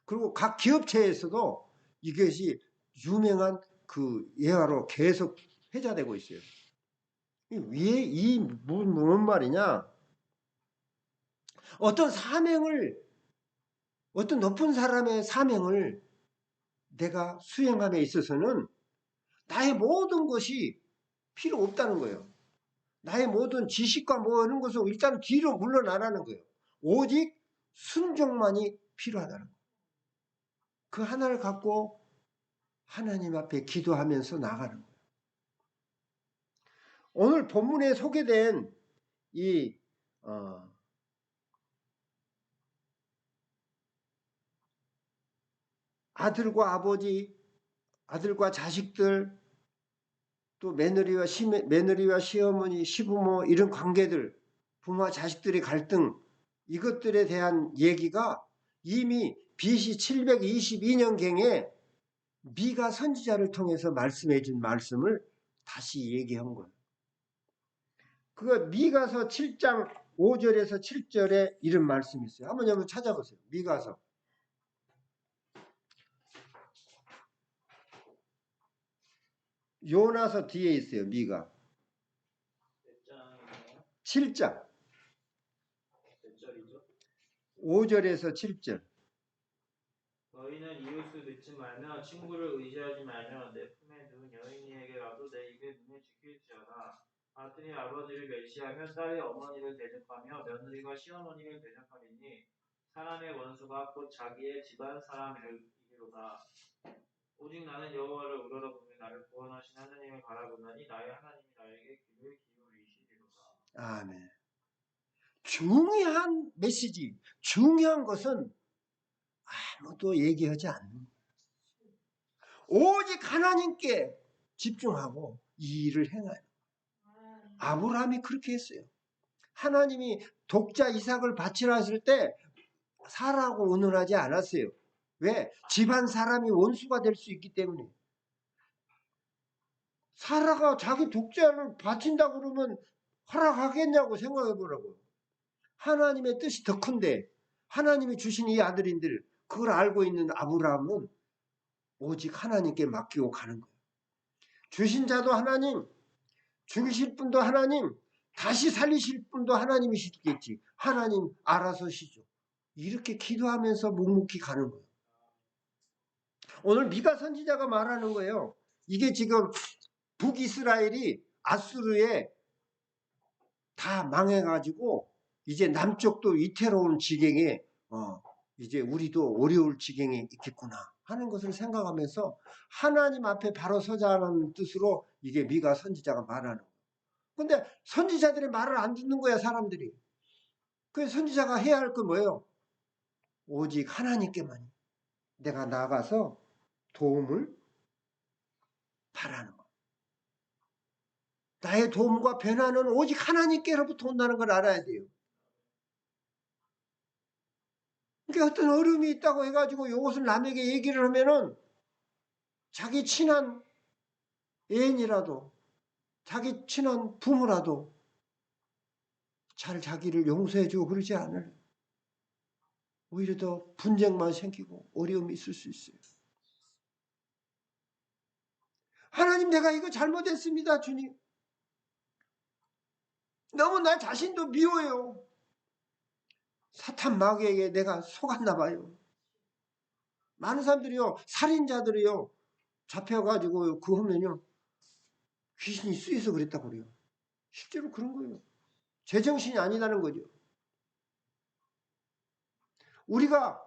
그리고 각 기업체에서도 이것이 유명한 그 예화로 계속 회자되고 있어요. 왜 뭔 말이냐? 어떤 높은 사람의 사명을 내가 수행함에 있어서는 나의 모든 것이 필요 없다는 거예요. 나의 모든 지식과 뭐 이런 것을 일단 뒤로 물러나라는 거예요. 오직 순종만이 필요하다는 거예요. 그 하나를 갖고 하나님 앞에 기도하면서 나가는 거예요. 오늘 본문에 소개된 이 아들과 아버지, 아들과 자식들, 또 며느리와 시어머니, 시부모 이런 관계들, 부모와 자식들의 갈등 이것들에 대한 얘기가 이미 BC 722년경에 미가 선지자를 통해서 말씀해 준 말씀을 다시 얘기한 거예요. 그거 미가서 7장 5절에서 7절에 이런 말씀이 있어요. 한번 찾아보세요. 미가서. 요나서 뒤에 있어요. 미가. 몇 장이에요? 7장. 몇 절이죠? 5절에서 7절. 너희는 이웃을 믿지 말며 친구를 의지하지 말며 내 품에 누운 여인에게라도 내 입에 눈에 지킬지어다. 아들이 아버지를 멸시하며 딸이 어머니를 대적하며 며느리가 시어머니를 대적하리니 사람의 원수가 곧 자기의 집안 사람이로다. 오직 나는 여호와를 우러러보며 나를 구원하신 하나님을 바라보나니 나의 하나님이 나에게 귀를 기울이시리로다. 아멘. 중요한 메시지, 중요한 것은 아무도 얘기하지 않는 거예요. 오직 하나님께 집중하고 이 일을 행하는 거예요. 아브라함이 그렇게 했어요. 하나님이 독자 이삭을 바치라 했을 때 사라하고 의논하지 않았어요. 왜? 집안 사람이 원수가 될 수 있기 때문에. 사라가 자기 독자를 바친다고 그러면 허락하겠냐고 생각해 보라고요. 하나님의 뜻이 더 큰데 하나님이 주신 이 아들인들 그걸 알고 있는 아브라함은 오직 하나님께 맡기고 가는 거예요. 주신 자도 하나님, 죽이실 분도 하나님, 다시 살리실 분도 하나님이시겠지. 하나님 알아서 시죠. 이렇게 기도하면서 묵묵히 가는 거예요. 오늘 미가 선지자가 말하는 거예요. 이게 지금 북이스라엘이 아수르에 다 망해가지고 이제 남쪽도 위태로운 지경에 이제 우리도 어려울 지경에 있겠구나 하는 것을 생각하면서 하나님 앞에 바로 서자는 뜻으로 이게 미가 선지자가 말하는 거예요. 근데 선지자들의 말을 안 듣는 거야, 사람들이. 그래서 선지자가 해야 할 건 뭐예요? 오직 하나님께만 내가 나가서 도움을 바라는 거. 나의 도움과 변화는 오직 하나님께로부터 온다는 걸 알아야 돼요. 그러니까 어떤 어려움이 있다고 해가지고 이것을 남에게 얘기를 하면은 자기 친한 애인이라도 자기 친한 부모라도 잘 자기를 용서해주고 그러지 않을. 오히려 더 분쟁만 생기고 어려움이 있을 수 있어요. 하나님, 내가 이거 잘못했습니다, 주님. 너무 나 자신도 미워요. 사탄 마귀에게 내가 속았나 봐요. 많은 사람들이요, 살인자들이요, 잡혀가지고 그 하면요, 귀신이 쓰여서 그랬다고 그래요. 실제로 그런 거예요. 제정신이 아니라는 거죠. 우리가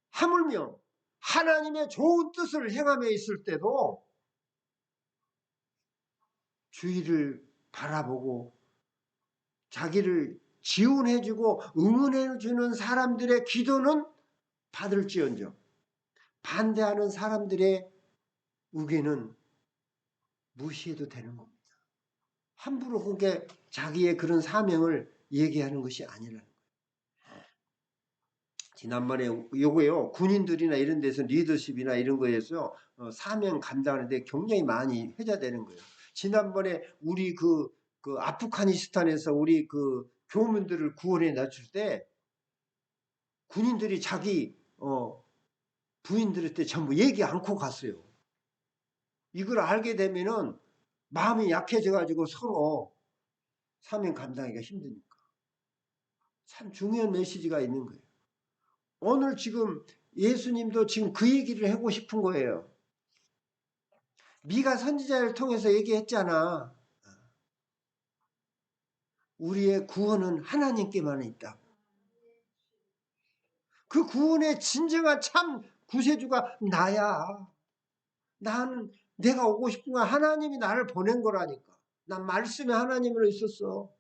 하물며 하나님의 좋은 뜻을 행함에 있을 때도 주의를 바라보고 자기를 지원해주고 응원해주는 사람들의 기도는 받을지언정 반대하는 사람들의 의견은 무시해도 되는 겁니다. 함부로 그게 자기의 그런 사명을 얘기하는 것이 아니라는 거예요. 지난번에 요거요, 군인들이나 이런 데서 리더십이나 이런 거에서 사명 감당하는데 굉장히 많이 회자되는 거예요. 지난번에 우리 그 아프가니스탄에서 우리 그 교민들을 구원해 놨을 때 군인들이 자기 부인들한테 전부 얘기 않고 갔어요. 이걸 알게 되면은 마음이 약해져가지고 서로 사명 감당하기가 힘드니까. 참 중요한 메시지가 있는 거예요. 오늘 지금 예수님도 지금 그 얘기를 하고 싶은 거예요. 미가 선지자를 통해서 얘기했잖아. 우리의 구원은 하나님께만 있다. 그 구원의 진정한 참 구세주가 나야. 나는 내가 오고 싶은 건 하나님이 나를 보낸 거라니까. 난 말씀에 하나님으로 있었어.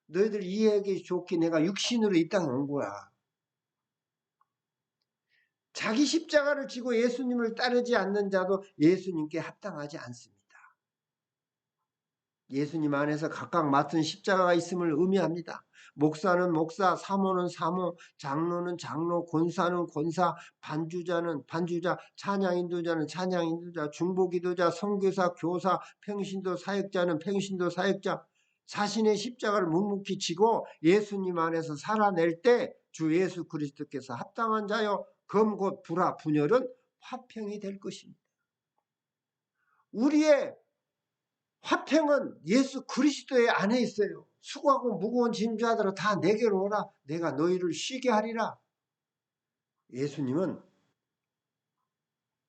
너희들 이해하기 좋게 내가 육신으로 이 땅에 온 거야. 자기 십자가를 지고 예수님을 따르지 않는 자도 예수님께 합당하지 않습니다. 예수님 안에서 각각 맡은 십자가가 있음을 의미합니다. 목사는 목사, 사모는 사모, 장로는 장로, 권사는 권사, 반주자는 반주자, 찬양인도자는 찬양인도자, 중보기도자, 선교사, 교사, 평신도 사역자는 평신도 사역자. 자신의 십자가를 묵묵히 지고 예수님 안에서 살아낼 때 주 예수 그리스도께서 합당한 자여 검 곧 불화 분열은 화평이 될 것입니다. 우리의 화평은 예수 그리스도의 안에 있어요. 수고하고 무거운 짐자들아 다 내게로 오라. 내가 너희를 쉬게 하리라. 예수님은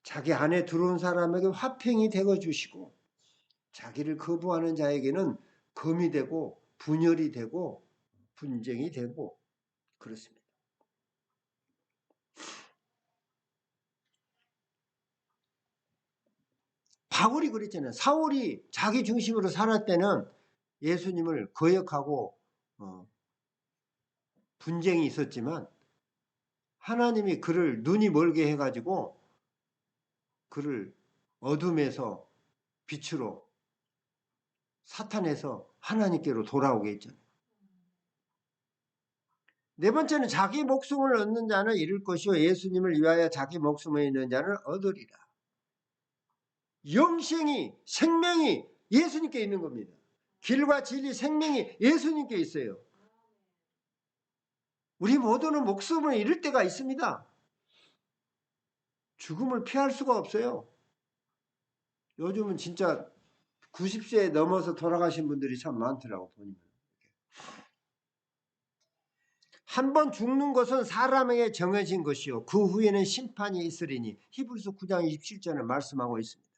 자기 안에 들어온 사람에게 화평이 되어 주시고 자기를 거부하는 자에게는 검이 되고 분열이 되고 분쟁이 되고 그렇습니다. 바울이 그랬잖아요. 사울이 자기 중심으로 살았을 때는 예수님을 거역하고 분쟁이 있었지만 하나님이 그를 눈이 멀게 해가지고 그를 어둠에서 빛으로 사탄에서 하나님께로 돌아오게 했잖아요. 네 번째는 자기 목숨을 얻는 자는 잃을 것이요 예수님을 위하여 자기 목숨을 잃는 자는 얻으리라. 영생이 생명이 예수님께 있는 겁니다. 길과 진리 생명이 예수님께 있어요. 우리 모두는 목숨을 잃을 때가 있습니다. 죽음을 피할 수가 없어요. 요즘은 진짜 90세 넘어서 돌아가신 분들이 참 많더라고 보니까. 한 번 죽는 것은 사람에게 정해진 것이요 그 후에는 심판이 있으리니 히브리서 9장 27절에 말씀하고 있습니다.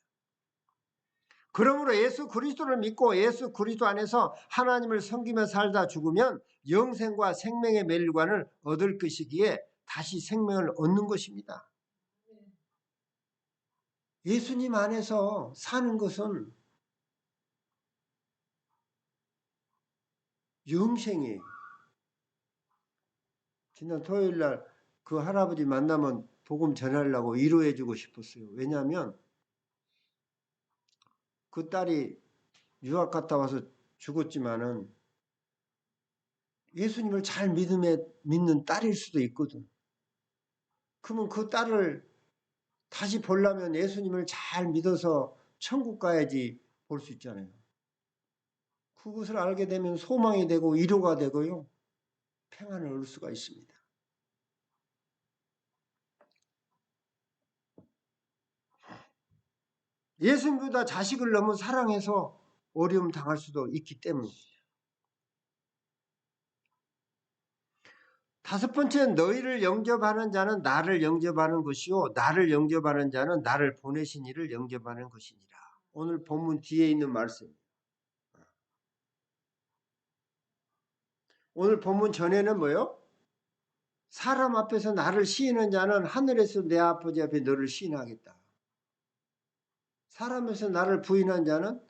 그러므로 예수 그리스도를 믿고 예수 그리스도 안에서 하나님을 섬기며 살다 죽으면 영생과 생명의 멸관을 얻을 것이기에 다시 생명을 얻는 것입니다. 예수님 안에서 사는 것은 영생이에요. 지난 토요일 날 그 할아버지 만나면 복음 전하려고 위로해주고 싶었어요. 왜냐하면 그 딸이 유학 갔다 와서 죽었지만은 예수님을 잘 믿는 딸일 수도 있거든. 그러면 그 딸을 다시 보려면 예수님을 잘 믿어서 천국 가야지 볼 수 있잖아요. 그것을 알게 되면 소망이 되고 위로가 되고요. 평안을 얻을 수가 있습니다. 예수님보다 자식을 너무 사랑해서 어려움 당할 수도 있기 때문입니다. 다섯 번째, 너희를 영접하는 자는 나를 영접하는 것이요 나를 영접하는 자는 나를 보내신 이를 영접하는 것이니라. 오늘 본문 뒤에 있는 말씀입니다. 오늘 본문 전에는 뭐요? 사람 앞에서 나를 시인하는 자는 하늘에서 내 아버지 앞에 너를 시인하겠다. 사람에서 나를 부인한 자는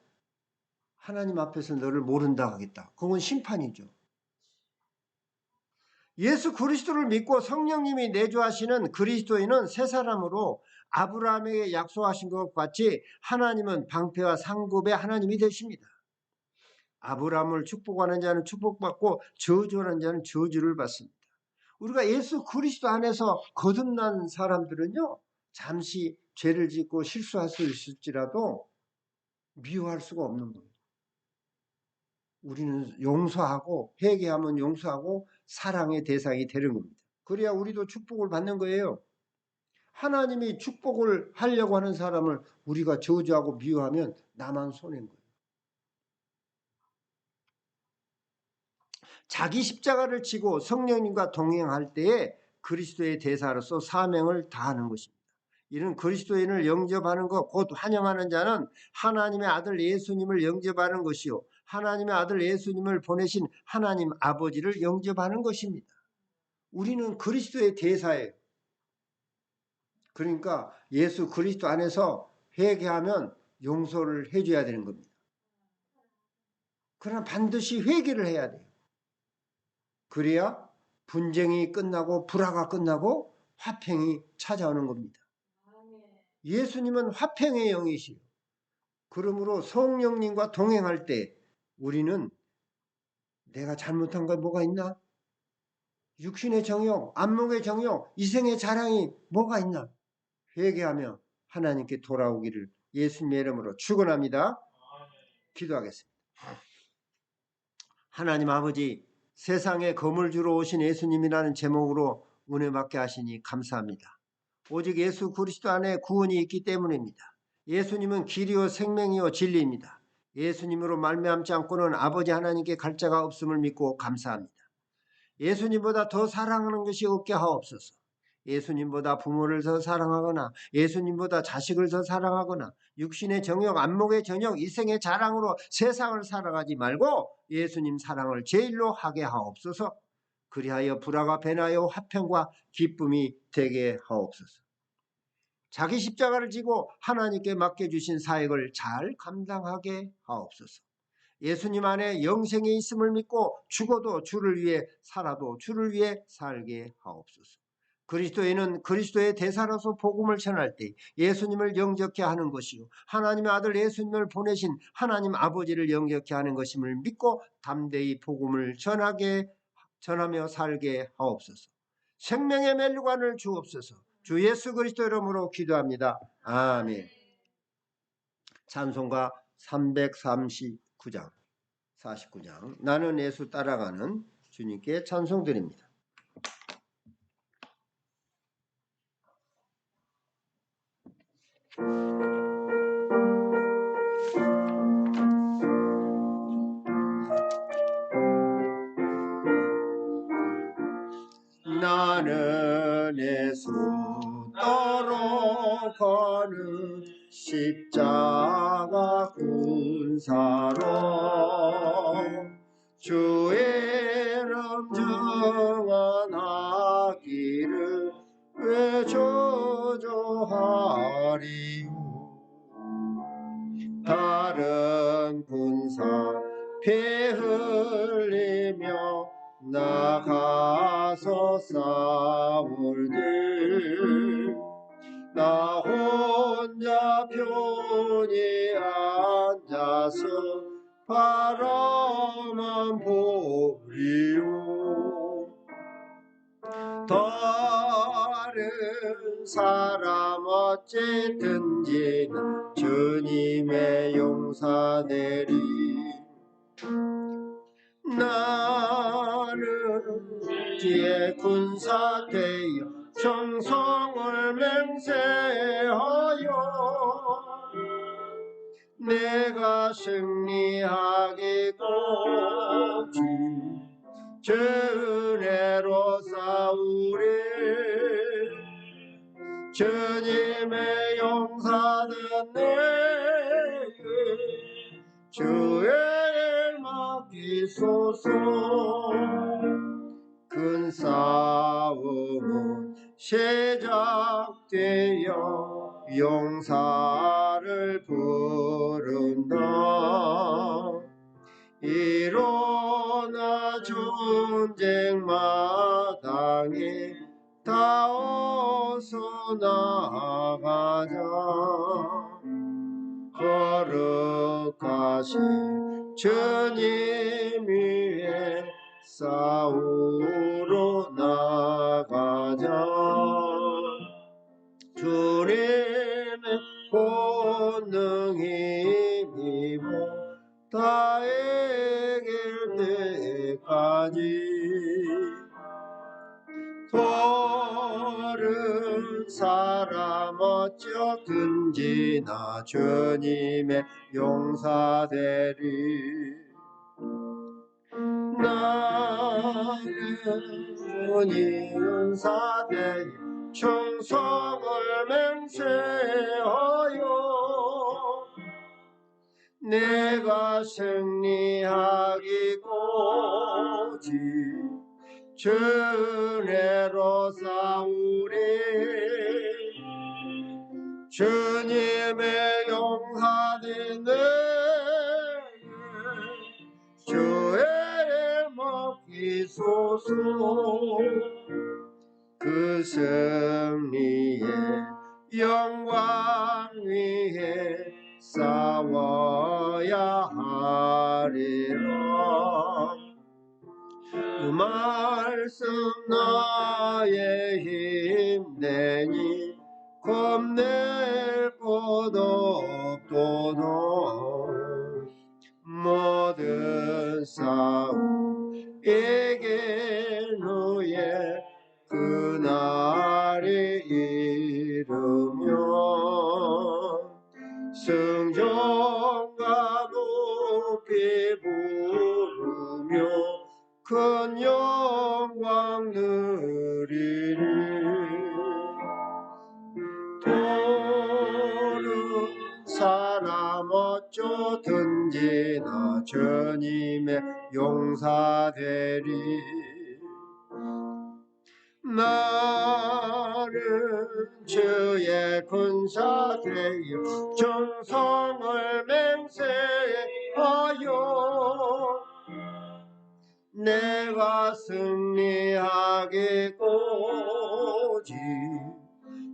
하나님 앞에서 너를 모른다 하겠다. 그건 심판이죠. 예수 그리스도를 믿고 성령님이 내주하시는 그리스도인은 새 사람으로 아브라함에게 약속하신 것 같이 하나님은 방패와 상급의 하나님이 되십니다. 아브라함을 축복하는 자는 축복받고 저주하는 자는 저주를 받습니다. 우리가 예수 그리스도 안에서 거듭난 사람들은요, 잠시 죄를 짓고 실수할 수 있을지라도 미워할 수가 없는 겁니다. 우리는 용서하고 회개하면 용서하고 사랑의 대상이 되는 겁니다. 그래야 우리도 축복을 받는 거예요. 하나님이 축복을 하려고 하는 사람을 우리가 저주하고 미워하면 나만 손해인 거예요. 자기 십자가를 지고 성령님과 동행할 때에 그리스도의 대사로서 사명을 다하는 것입니다. 이는 그리스도인을 영접하는 것, 곧 환영하는 자는 하나님의 아들 예수님을 영접하는 것이요 하나님의 아들 예수님을 보내신 하나님 아버지를 영접하는 것입니다. 우리는 그리스도의 대사예요. 그러니까 예수 그리스도 안에서 회개하면 용서를 해줘야 되는 겁니다. 그러나 반드시 회개를 해야 돼요. 그래야 분쟁이 끝나고 불화가 끝나고 화평이 찾아오는 겁니다. 예수님은 화평의 영이시요. 그러므로 성령님과 동행할 때 우리는 내가 잘못한 거 뭐가 있나? 육신의 정욕, 안목의 정욕, 이생의 자랑이 뭐가 있나? 회개하며 하나님께 돌아오기를 예수님의 이름으로 축원합니다. 기도하겠습니다. 하나님 아버지, 세상에 검을 주러 오신 예수님이라는 제목으로 은혜 받게 하시니 감사합니다. 오직 예수 그리스도 안에 구원이 있기 때문입니다. 예수님은 길이요 생명이요 진리입니다. 예수님으로 말미암지 않고는 아버지 하나님께 갈 자가 없음을 믿고 감사합니다. 예수님보다 더 사랑하는 것이 없게 하옵소서. 예수님보다 부모를 더 사랑하거나 예수님보다 자식을 더 사랑하거나 육신의 정욕, 안목의 정욕, 이생의 자랑으로 세상을 살아가지 말고 예수님 사랑을 제일로 하게 하옵소서. 그리하여 불화가 변하여 화평과 기쁨이 되게 하옵소서. 자기 십자가를 지고 하나님께 맡겨주신 사역을 잘 감당하게 하옵소서. 예수님 안에 영생이 있음을 믿고 죽어도 주를 위해 살아도 주를 위해 살게 하옵소서. 그리스도인은 그리스도의 대사로서 복음을 전할 때 예수님을 영접케 하는 것이요 하나님의 아들 예수님을 보내신 하나님 아버지를 영접케 하는 것임을 믿고 담대히 복음을 전하며 살게 하옵소서. 생명의 멸류관을 주옵소서. 주 예수 그리스도 이름으로 기도합니다. 아멘. 찬송가 339장 49장 나는 예수 따라가는 주님께 찬송드립니다. 나는 예수 따라가는 십자가 군사로 주의 이름 정언하기를 왜 저주하리요 다른 군사 흘리며 나가서 싸울들 나 혼자 편히 앉아서 바라만 보리오. 다른 사람 어쨌든지 주님의 용사되리. 나는 지의 군사 되어 정성을 맹세하여 내가 승리하겠고지 주 은혜로 싸우리. 주님의 용사된 내게 주의 맡기소서. 큰 싸움은 시작되어 용사를 부른다. 일어나 전쟁 마당에 다 어서 나가자. 거룩하신 주님 위에 싸우러 나가자. 주님의 본능이 힘입어 다 이길 때까지 다른 사람 어쩌든지 나 주님의 용사되리. 나는 주님 용사되리 충성을 맹세하여 내가 승리하기고지 주 은혜로 싸우리. 주님의 용사된 내게 주의 맡기소서. 그 승리의 영광 위에 싸워야 하리라. 그 말씀 나의 힘내니 겁낼 것 없도다. 모든 싸움 이긴 후에 그날이 이르면 승전가 높이 부르며 큰 영광 누리리. 도는 사람 어쩌든지 나 주님의 용사되리. 나는 주의 군사 되어 정성을 맹세하여 내가 승리하겠고지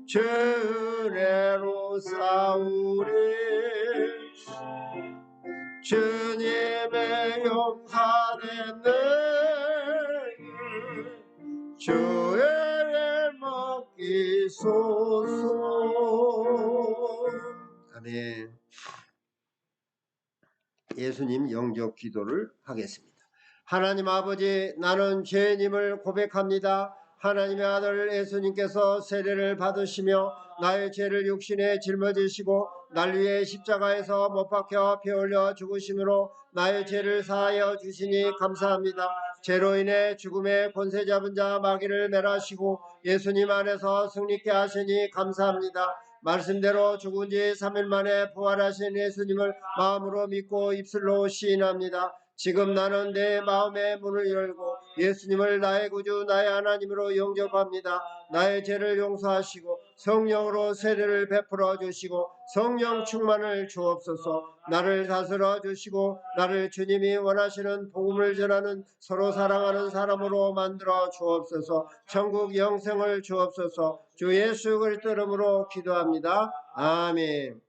주 은혜로 싸우리. 주님의 용사된 내게 주의 맡기소서. 아멘. 예수님 영접 기도를 하겠습니다. 하나님 아버지, 나는 죄인임을 고백합니다. 하나님의 아들 예수님께서 세례를 받으시며 나의 죄를 육신에 짊어지시고 날 위해 십자가에서 못 박혀 피 흘려 죽으심으로 나의 죄를 사하여 주시니 감사합니다. 죄로 인해 죽음의 권세 잡은 자 마귀를 멸하시고 예수님 안에서 승리케 하시니 감사합니다. 말씀대로 죽은 지 3일 만에 부활하신 예수님을 마음으로 믿고 입술로 시인합니다. 지금 나는 내 마음의 문을 열고 예수님을 나의 구주 나의 하나님으로 영접합니다. 나의 죄를 용서하시고 성령으로 세례를 베풀어 주시고 성령 충만을 주옵소서. 나를 다스려 주시고 나를 주님이 원하시는 복음을 전하는 서로 사랑하는 사람으로 만들어 주옵소서. 천국 영생을 주옵소서. 주 예수 그리스도 이름으로 기도합니다. 아멘.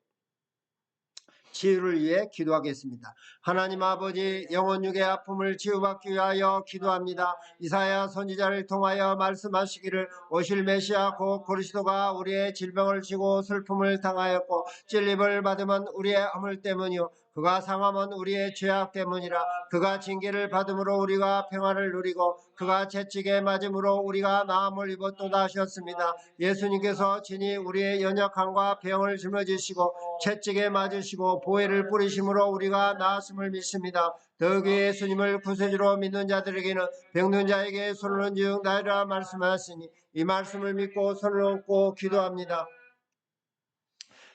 치유를 위해 기도하겠습니다. 하나님 아버지, 영혼 육의 아픔을 치유받기 위하여 기도합니다. 이사야 선지자를 통하여 말씀하시기를 오실 메시아 곧 그리스도가 우리의 질병을 지고 슬픔을 당하였고 찔림을 받으면 우리의 허물 때문이요 그가 상함은 우리의 죄악 때문이라. 그가 징계를 받음으로 우리가 평안을 누리고 그가 채찍에 맞음으로 우리가 나음을 입었도다 하셨습니다. 예수님께서 친히 우리의 연약함과 병을 짊어지시고 채찍에 맞으시고 보혈을 뿌리심으로 우리가 나았음을 믿습니다. 더욱이 예수님을 구세주로 믿는 자들에게는 병든 자에게 손을 얹은 나이라 말씀하셨으니 이 말씀을 믿고 손을 얹고 기도합니다.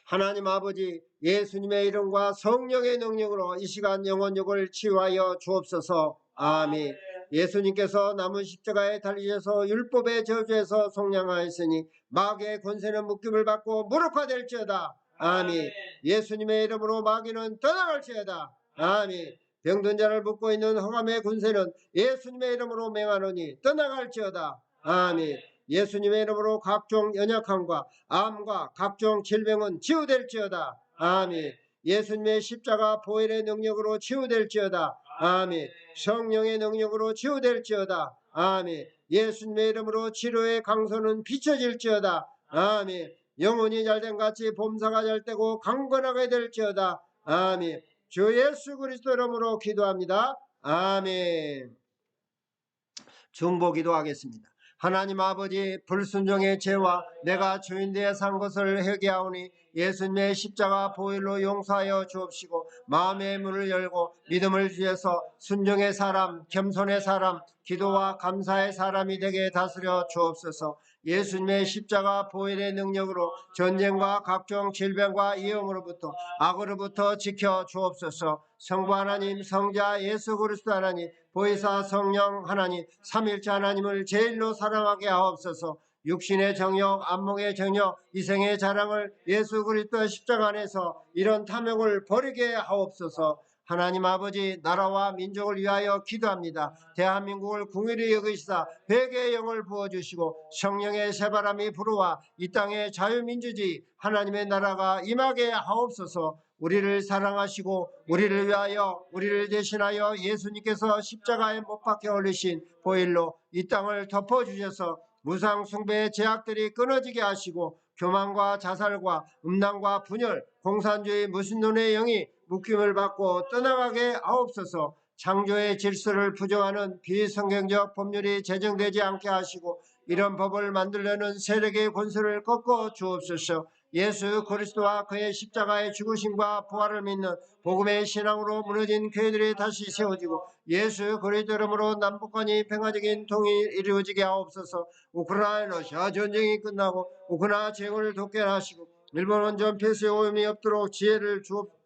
하나님 아버지, 예수님의 이름과 성령의 능력으로 이 시간 영혼욕을 치유하여 주옵소서. 아멘. 예수님께서 남은 십자가에 달리셔서 율법의 저주에서 속량하였으니 마귀의 권세는 묶임을 받고 무력화될지어다. 아멘. 예수님의 이름으로 마귀는 떠나갈지어다. 아멘. 병든 자를 묶고 있는 흑암의 군세는 예수님의 이름으로 맹하노니 떠나갈지어다. 아멘. 예수님의 이름으로 각종 연약함과 암과 각종 질병은 치유될지어다. 아멘. 예수님의 십자가 보혈의 능력으로 치유될지어다. 아멘. 성령의 능력으로 치유될지어다. 아멘. 예수님의 이름으로 치료의 강소는 비춰질지어다. 아멘. 영혼이 잘된 같이 봄사가 잘되고 강건하게 될지어다. 아멘. 주 예수 그리스도 이름으로 기도합니다. 아멘. 중보 기도하겠습니다. 하나님 아버지, 불순종의 죄와 내가 주인되어 산 것을 회개하오니 예수님의 십자가 보혈로 용서하여 주옵시고 마음의 문을 열고 믿음을 주셔서 순종의 사람, 겸손의 사람, 기도와 감사의 사람이 되게 다스려 주옵소서. 예수님의 십자가 보혈의 능력으로 전쟁과 각종 질병과 위험으로부터 악으로부터 지켜 주옵소서. 성부 하나님, 성자 예수 그리스도 하나님, 보혜사 성령 하나님, 삼일체 하나님을 제일로 사랑하게 하옵소서. 육신의 정욕, 안목의 정욕, 이생의 자랑을 예수 그리스도 십자가 안에서 이런 탐욕을 버리게 하옵소서. 하나님 아버지, 나라와 민족을 위하여 기도합니다. 대한민국을 궁일히 여기시사 회개의 영을 부어주시고 성령의 새바람이 불어와 이 땅의 자유민주주의 하나님의 나라가 임하게 하옵소서. 우리를 사랑하시고 우리를 위하여 우리를 대신하여 예수님께서 십자가에 못 박혀 올리신 보혈로 이 땅을 덮어주셔서 무상 숭배의 제약들이 끊어지게 하시고 교만과 자살과 음란과 분열, 공산주의 무신론의 영이 묶임을 받고 떠나가게 하옵소서. 창조의 질서를 부정하는 비성경적 법률이 제정되지 않게 하시고 이런 법을 만들려는 세력의 권세를 꺾어 주옵소서. 예수 그리스도와 그의 십자가의 죽으심과 부활을 믿는 복음의 신앙으로 무너진 교회들이 다시 세워지고 예수 그리스도 이름으로 남북한이 평화적인 통일이 이루어지게 하옵소서. 우크라이나 러시아 전쟁이 끝나고 우크라이나 재건을 돕게 하시고 일본 원전 폐쇄 오염이 없도록 지혜를 주옵소서.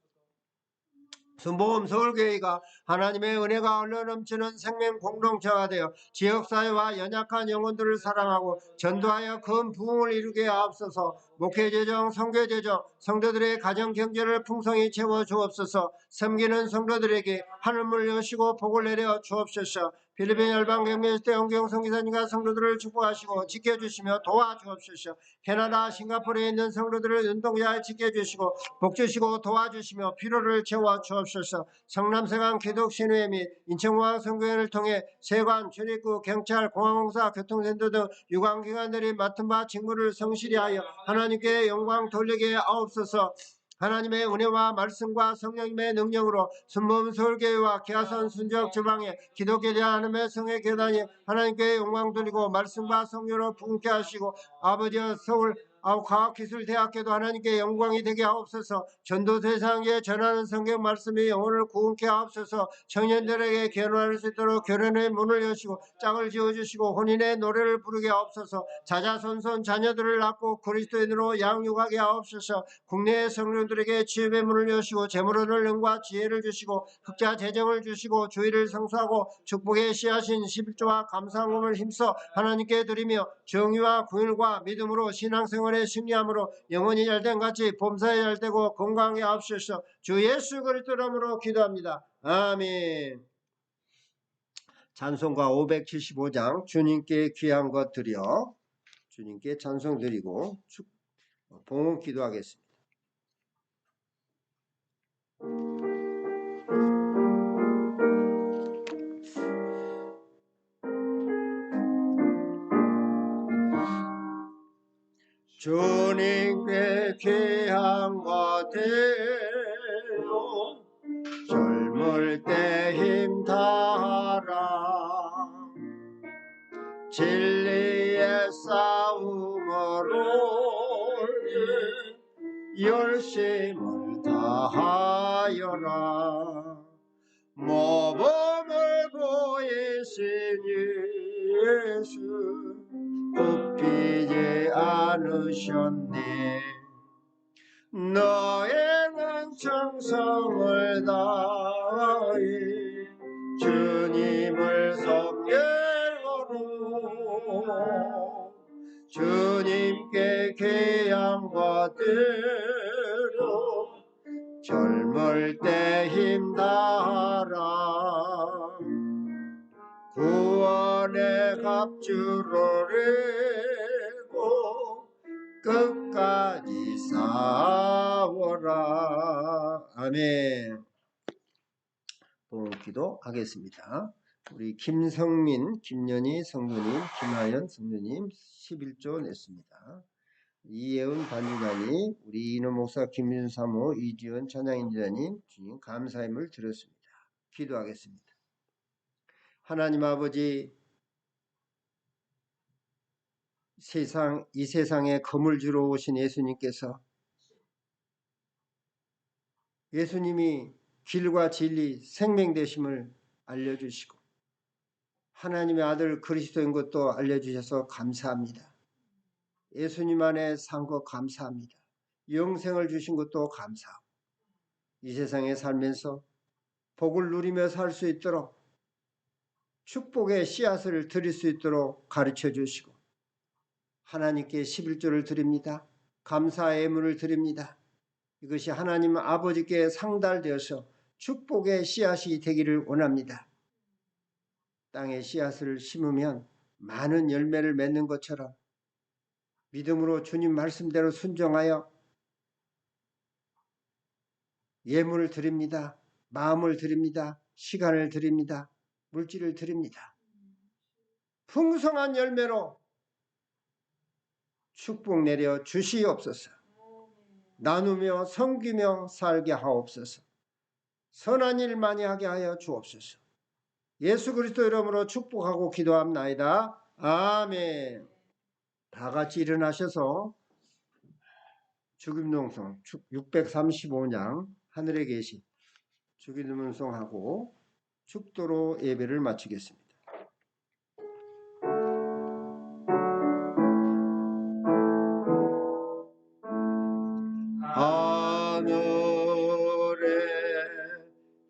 순복음 서울교회가 하나님의 은혜가 흘러넘치는 생명 공동체가 되어 지역사회와 연약한 영혼들을 사랑하고 전도하여 큰 부흥을 이루게 하옵소서. 목회재정, 선교재정, 성도들의 가정경제를 풍성히 채워 주옵소서. 섬기는 성도들에게 하늘문을 여시고 복을 내려 주옵소서. 필리핀 열방경배시대 영경 성기사님과 성도들을 축복하시고 지켜주시며 도와주옵소서. 캐나다, 싱가포르에 있는 성도들을 눈동자에 지켜주시고 복주시고 도와주시며 피로를 채워 주옵소서. 성남세관 기독신회 및 인천공항 선교회를 통해 세관, 출입국, 경찰, 공항공사, 교통센터 등 유관기관들이 맡은 바 직무를 성실히 하여 하나님께 영광 돌리게 하옵소서. 하나님의 은혜와 말씀과 성령님의 능력으로 순복음 서울교회와 기아선 순적 지방의 기독교 대한민국의 성회 교단이 하나님께 영광 돌리고 말씀과 성령으로 부흥케 하시고 아버지여 서울 아우 과학기술대학교도 하나님께 영광이 되게 하옵소서. 전도대상에 전하는 성경 말씀이 영혼을 구원케 하옵소서. 청년들에게 결혼할 수 있도록 결혼의 문을 여시고 짝을 지어주시고 혼인의 노래를 부르게 하옵소서. 자자손손 자녀들을 낳고 그리스도인으로 양육하게 하옵소서. 국내의 성령들에게 취업의 문을 여시고 재물을 능과 지혜를 주시고 흑자 재정을 주시고 주의를 성수하고 축복의 씨앗인 11조와 감사함을 힘써 하나님께 드리며 정의와 긍휼과 믿음으로 신앙생활에 승리함으로 영원히 잘된 같이 범사에 잘되고 건강하게 하옵소서. 주 예수 그리스도 이름으로 기도합니다. 아멘. 찬송가 575장 주님께 귀한 것 드려 주님께 찬송 드리고 봉헌 기도하겠습니다. 주님께 귀한 것 드려 젊을 때 힘 다하라. 진리의 싸움으로 열심을 다하여라. 모범을 보이신 예수 굽히지 않으셨네. 너에는 정성을 다해 주님을 섬기므로 주님께 귀한 것들로 젊을 때 힘 다하라. 구원의 갑주를 내고 끝까지 싸워라. 아멘. 봉헌 기도하겠습니다. 우리 김성민, 김연희 성도님, 김하연 성도님 11조 냈습니다. 이예은 반주자님, 우리 이노 목사, 김윤 사모, 이지은 찬양인자님, 주님 감사함을 드렸습니다. 기도하겠습니다. 하나님 아버지, 이 세상에 검을 주러 오신 예수님께서 예수님이 길과 진리, 생명 되심을 알려주시고 하나님의 아들 그리스도인 것도 알려주셔서 감사합니다. 예수님 안에 산 것 감사합니다. 영생을 주신 것도 감사하고 이 세상에 살면서 복을 누리며 살 수 있도록 축복의 씨앗을 드릴 수 있도록 가르쳐 주시고 하나님께 11조를 드립니다. 감사의 예물을 드립니다. 이것이 하나님 아버지께 상달되어서 축복의 씨앗이 되기를 원합니다. 땅에 씨앗을 심으면 많은 열매를 맺는 것처럼 믿음으로 주님 말씀대로 순종하여 예물을 드립니다. 마음을 드립니다. 시간을 드립니다. 물질을 드립니다. 풍성한 열매로 축복 내려 주시옵소서. 나누며 섬기며 살게 하옵소서. 선한 일 많이 하게 하여 주옵소서. 예수 그리스도 이름으로 축복하고 기도합나이다. 아멘. 다 같이 일어나셔서 주기도문송 635장 하늘에 계신 주기도문송하고 축도로 예배를 마치겠습니다. 하늘에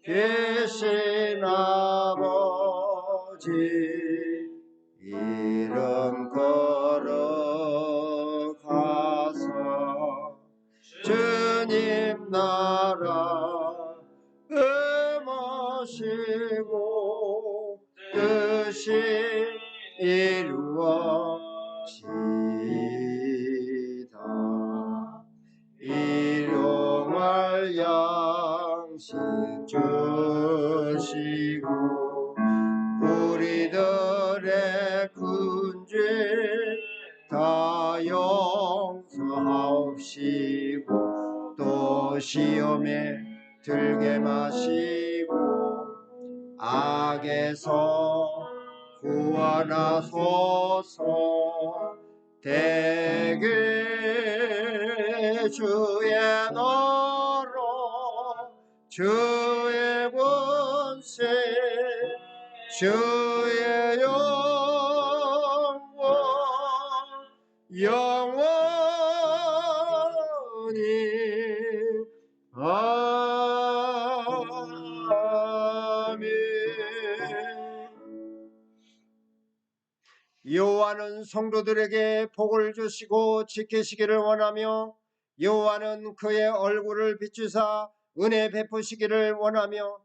계신 아버지 이름 걸어가사 주님 나라 음하시고 뜻이 이루어지다. 일용할 양식 주시고 우리들의 근죄 다 용서하옵시고 또 시험에 들게 마시고 악에서 구원하소서. 대개 주의 너로 주의 권세 주의 영원히 아멘. 여호와는 성도들에게 복을 주시고 지키시기를 원하며 여호와는 그의 얼굴을 비추사 은혜 베푸시기를 원하며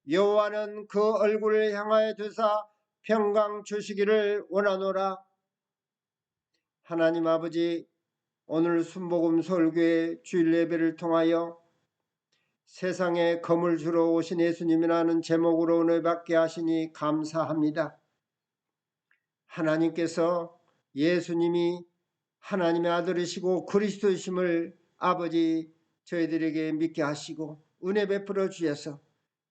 여호와는 그 얼굴을 향하여 두사 평강 주시기를 원하노라. 하나님 아버지, 오늘 순복음 서울교회 주일 예배를 통하여 세상에 검을 주러 오신 예수님이라는 제목으로 은혜 받게 하시니 감사합니다. 하나님께서 예수님이 하나님의 아들이시고 그리스도이심을 아버지 저희들에게 믿게 하시고 은혜 베풀어 주셔서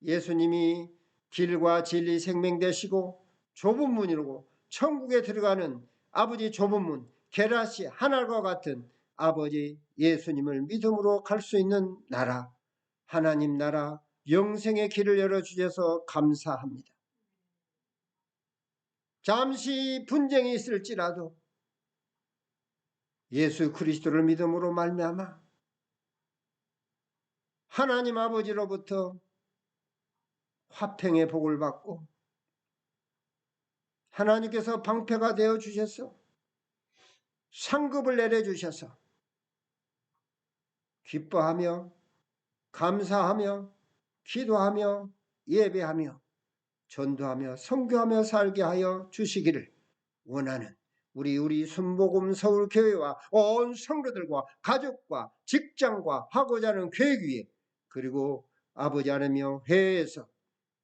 예수님이 길과 진리 생명 되시고 좁은 문이고 천국에 들어가는 아버지 좁은 문 게라시 하늘과 같은 아버지 예수님을 믿음으로 갈 수 있는 나라, 하나님 나라 영생의 길을 열어주셔서 감사합니다. 잠시 분쟁이 있을지라도 예수 그리스도를 믿음으로 말미암아 하나님 아버지로부터 화평의 복을 받고 하나님께서 방패가 되어 주셔서 상급을 내려주셔서 기뻐하며 감사하며 기도하며 예배하며 전도하며 선교하며 살게 하여 주시기를 원하는 우리 순복음 서울교회와 온 성도들과 가족과 직장과 하고자 하는 계획 위에 그리고 아버지 하나며 해외에서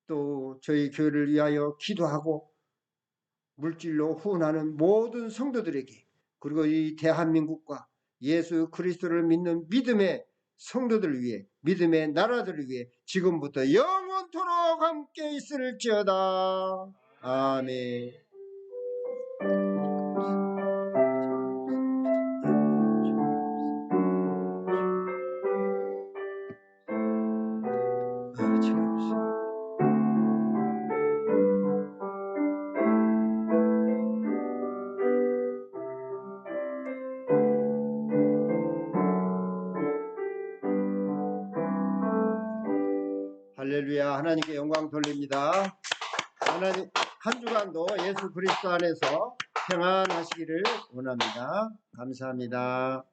또 저희 교회를 위하여 기도하고 물질로 후원하는 모든 성도들에게 그리고 이 대한민국과 예수 그리스도를 믿는 믿음의 성도들을 위해 믿음의 나라들을 위해 지금부터 영원토록 함께 있을지어다. 아멘. 할렐루야. 하나님께 영광 돌립니다. 하나님 한 주간도 예수 그리스도 안에서 평안하시기를 원합니다. 감사합니다.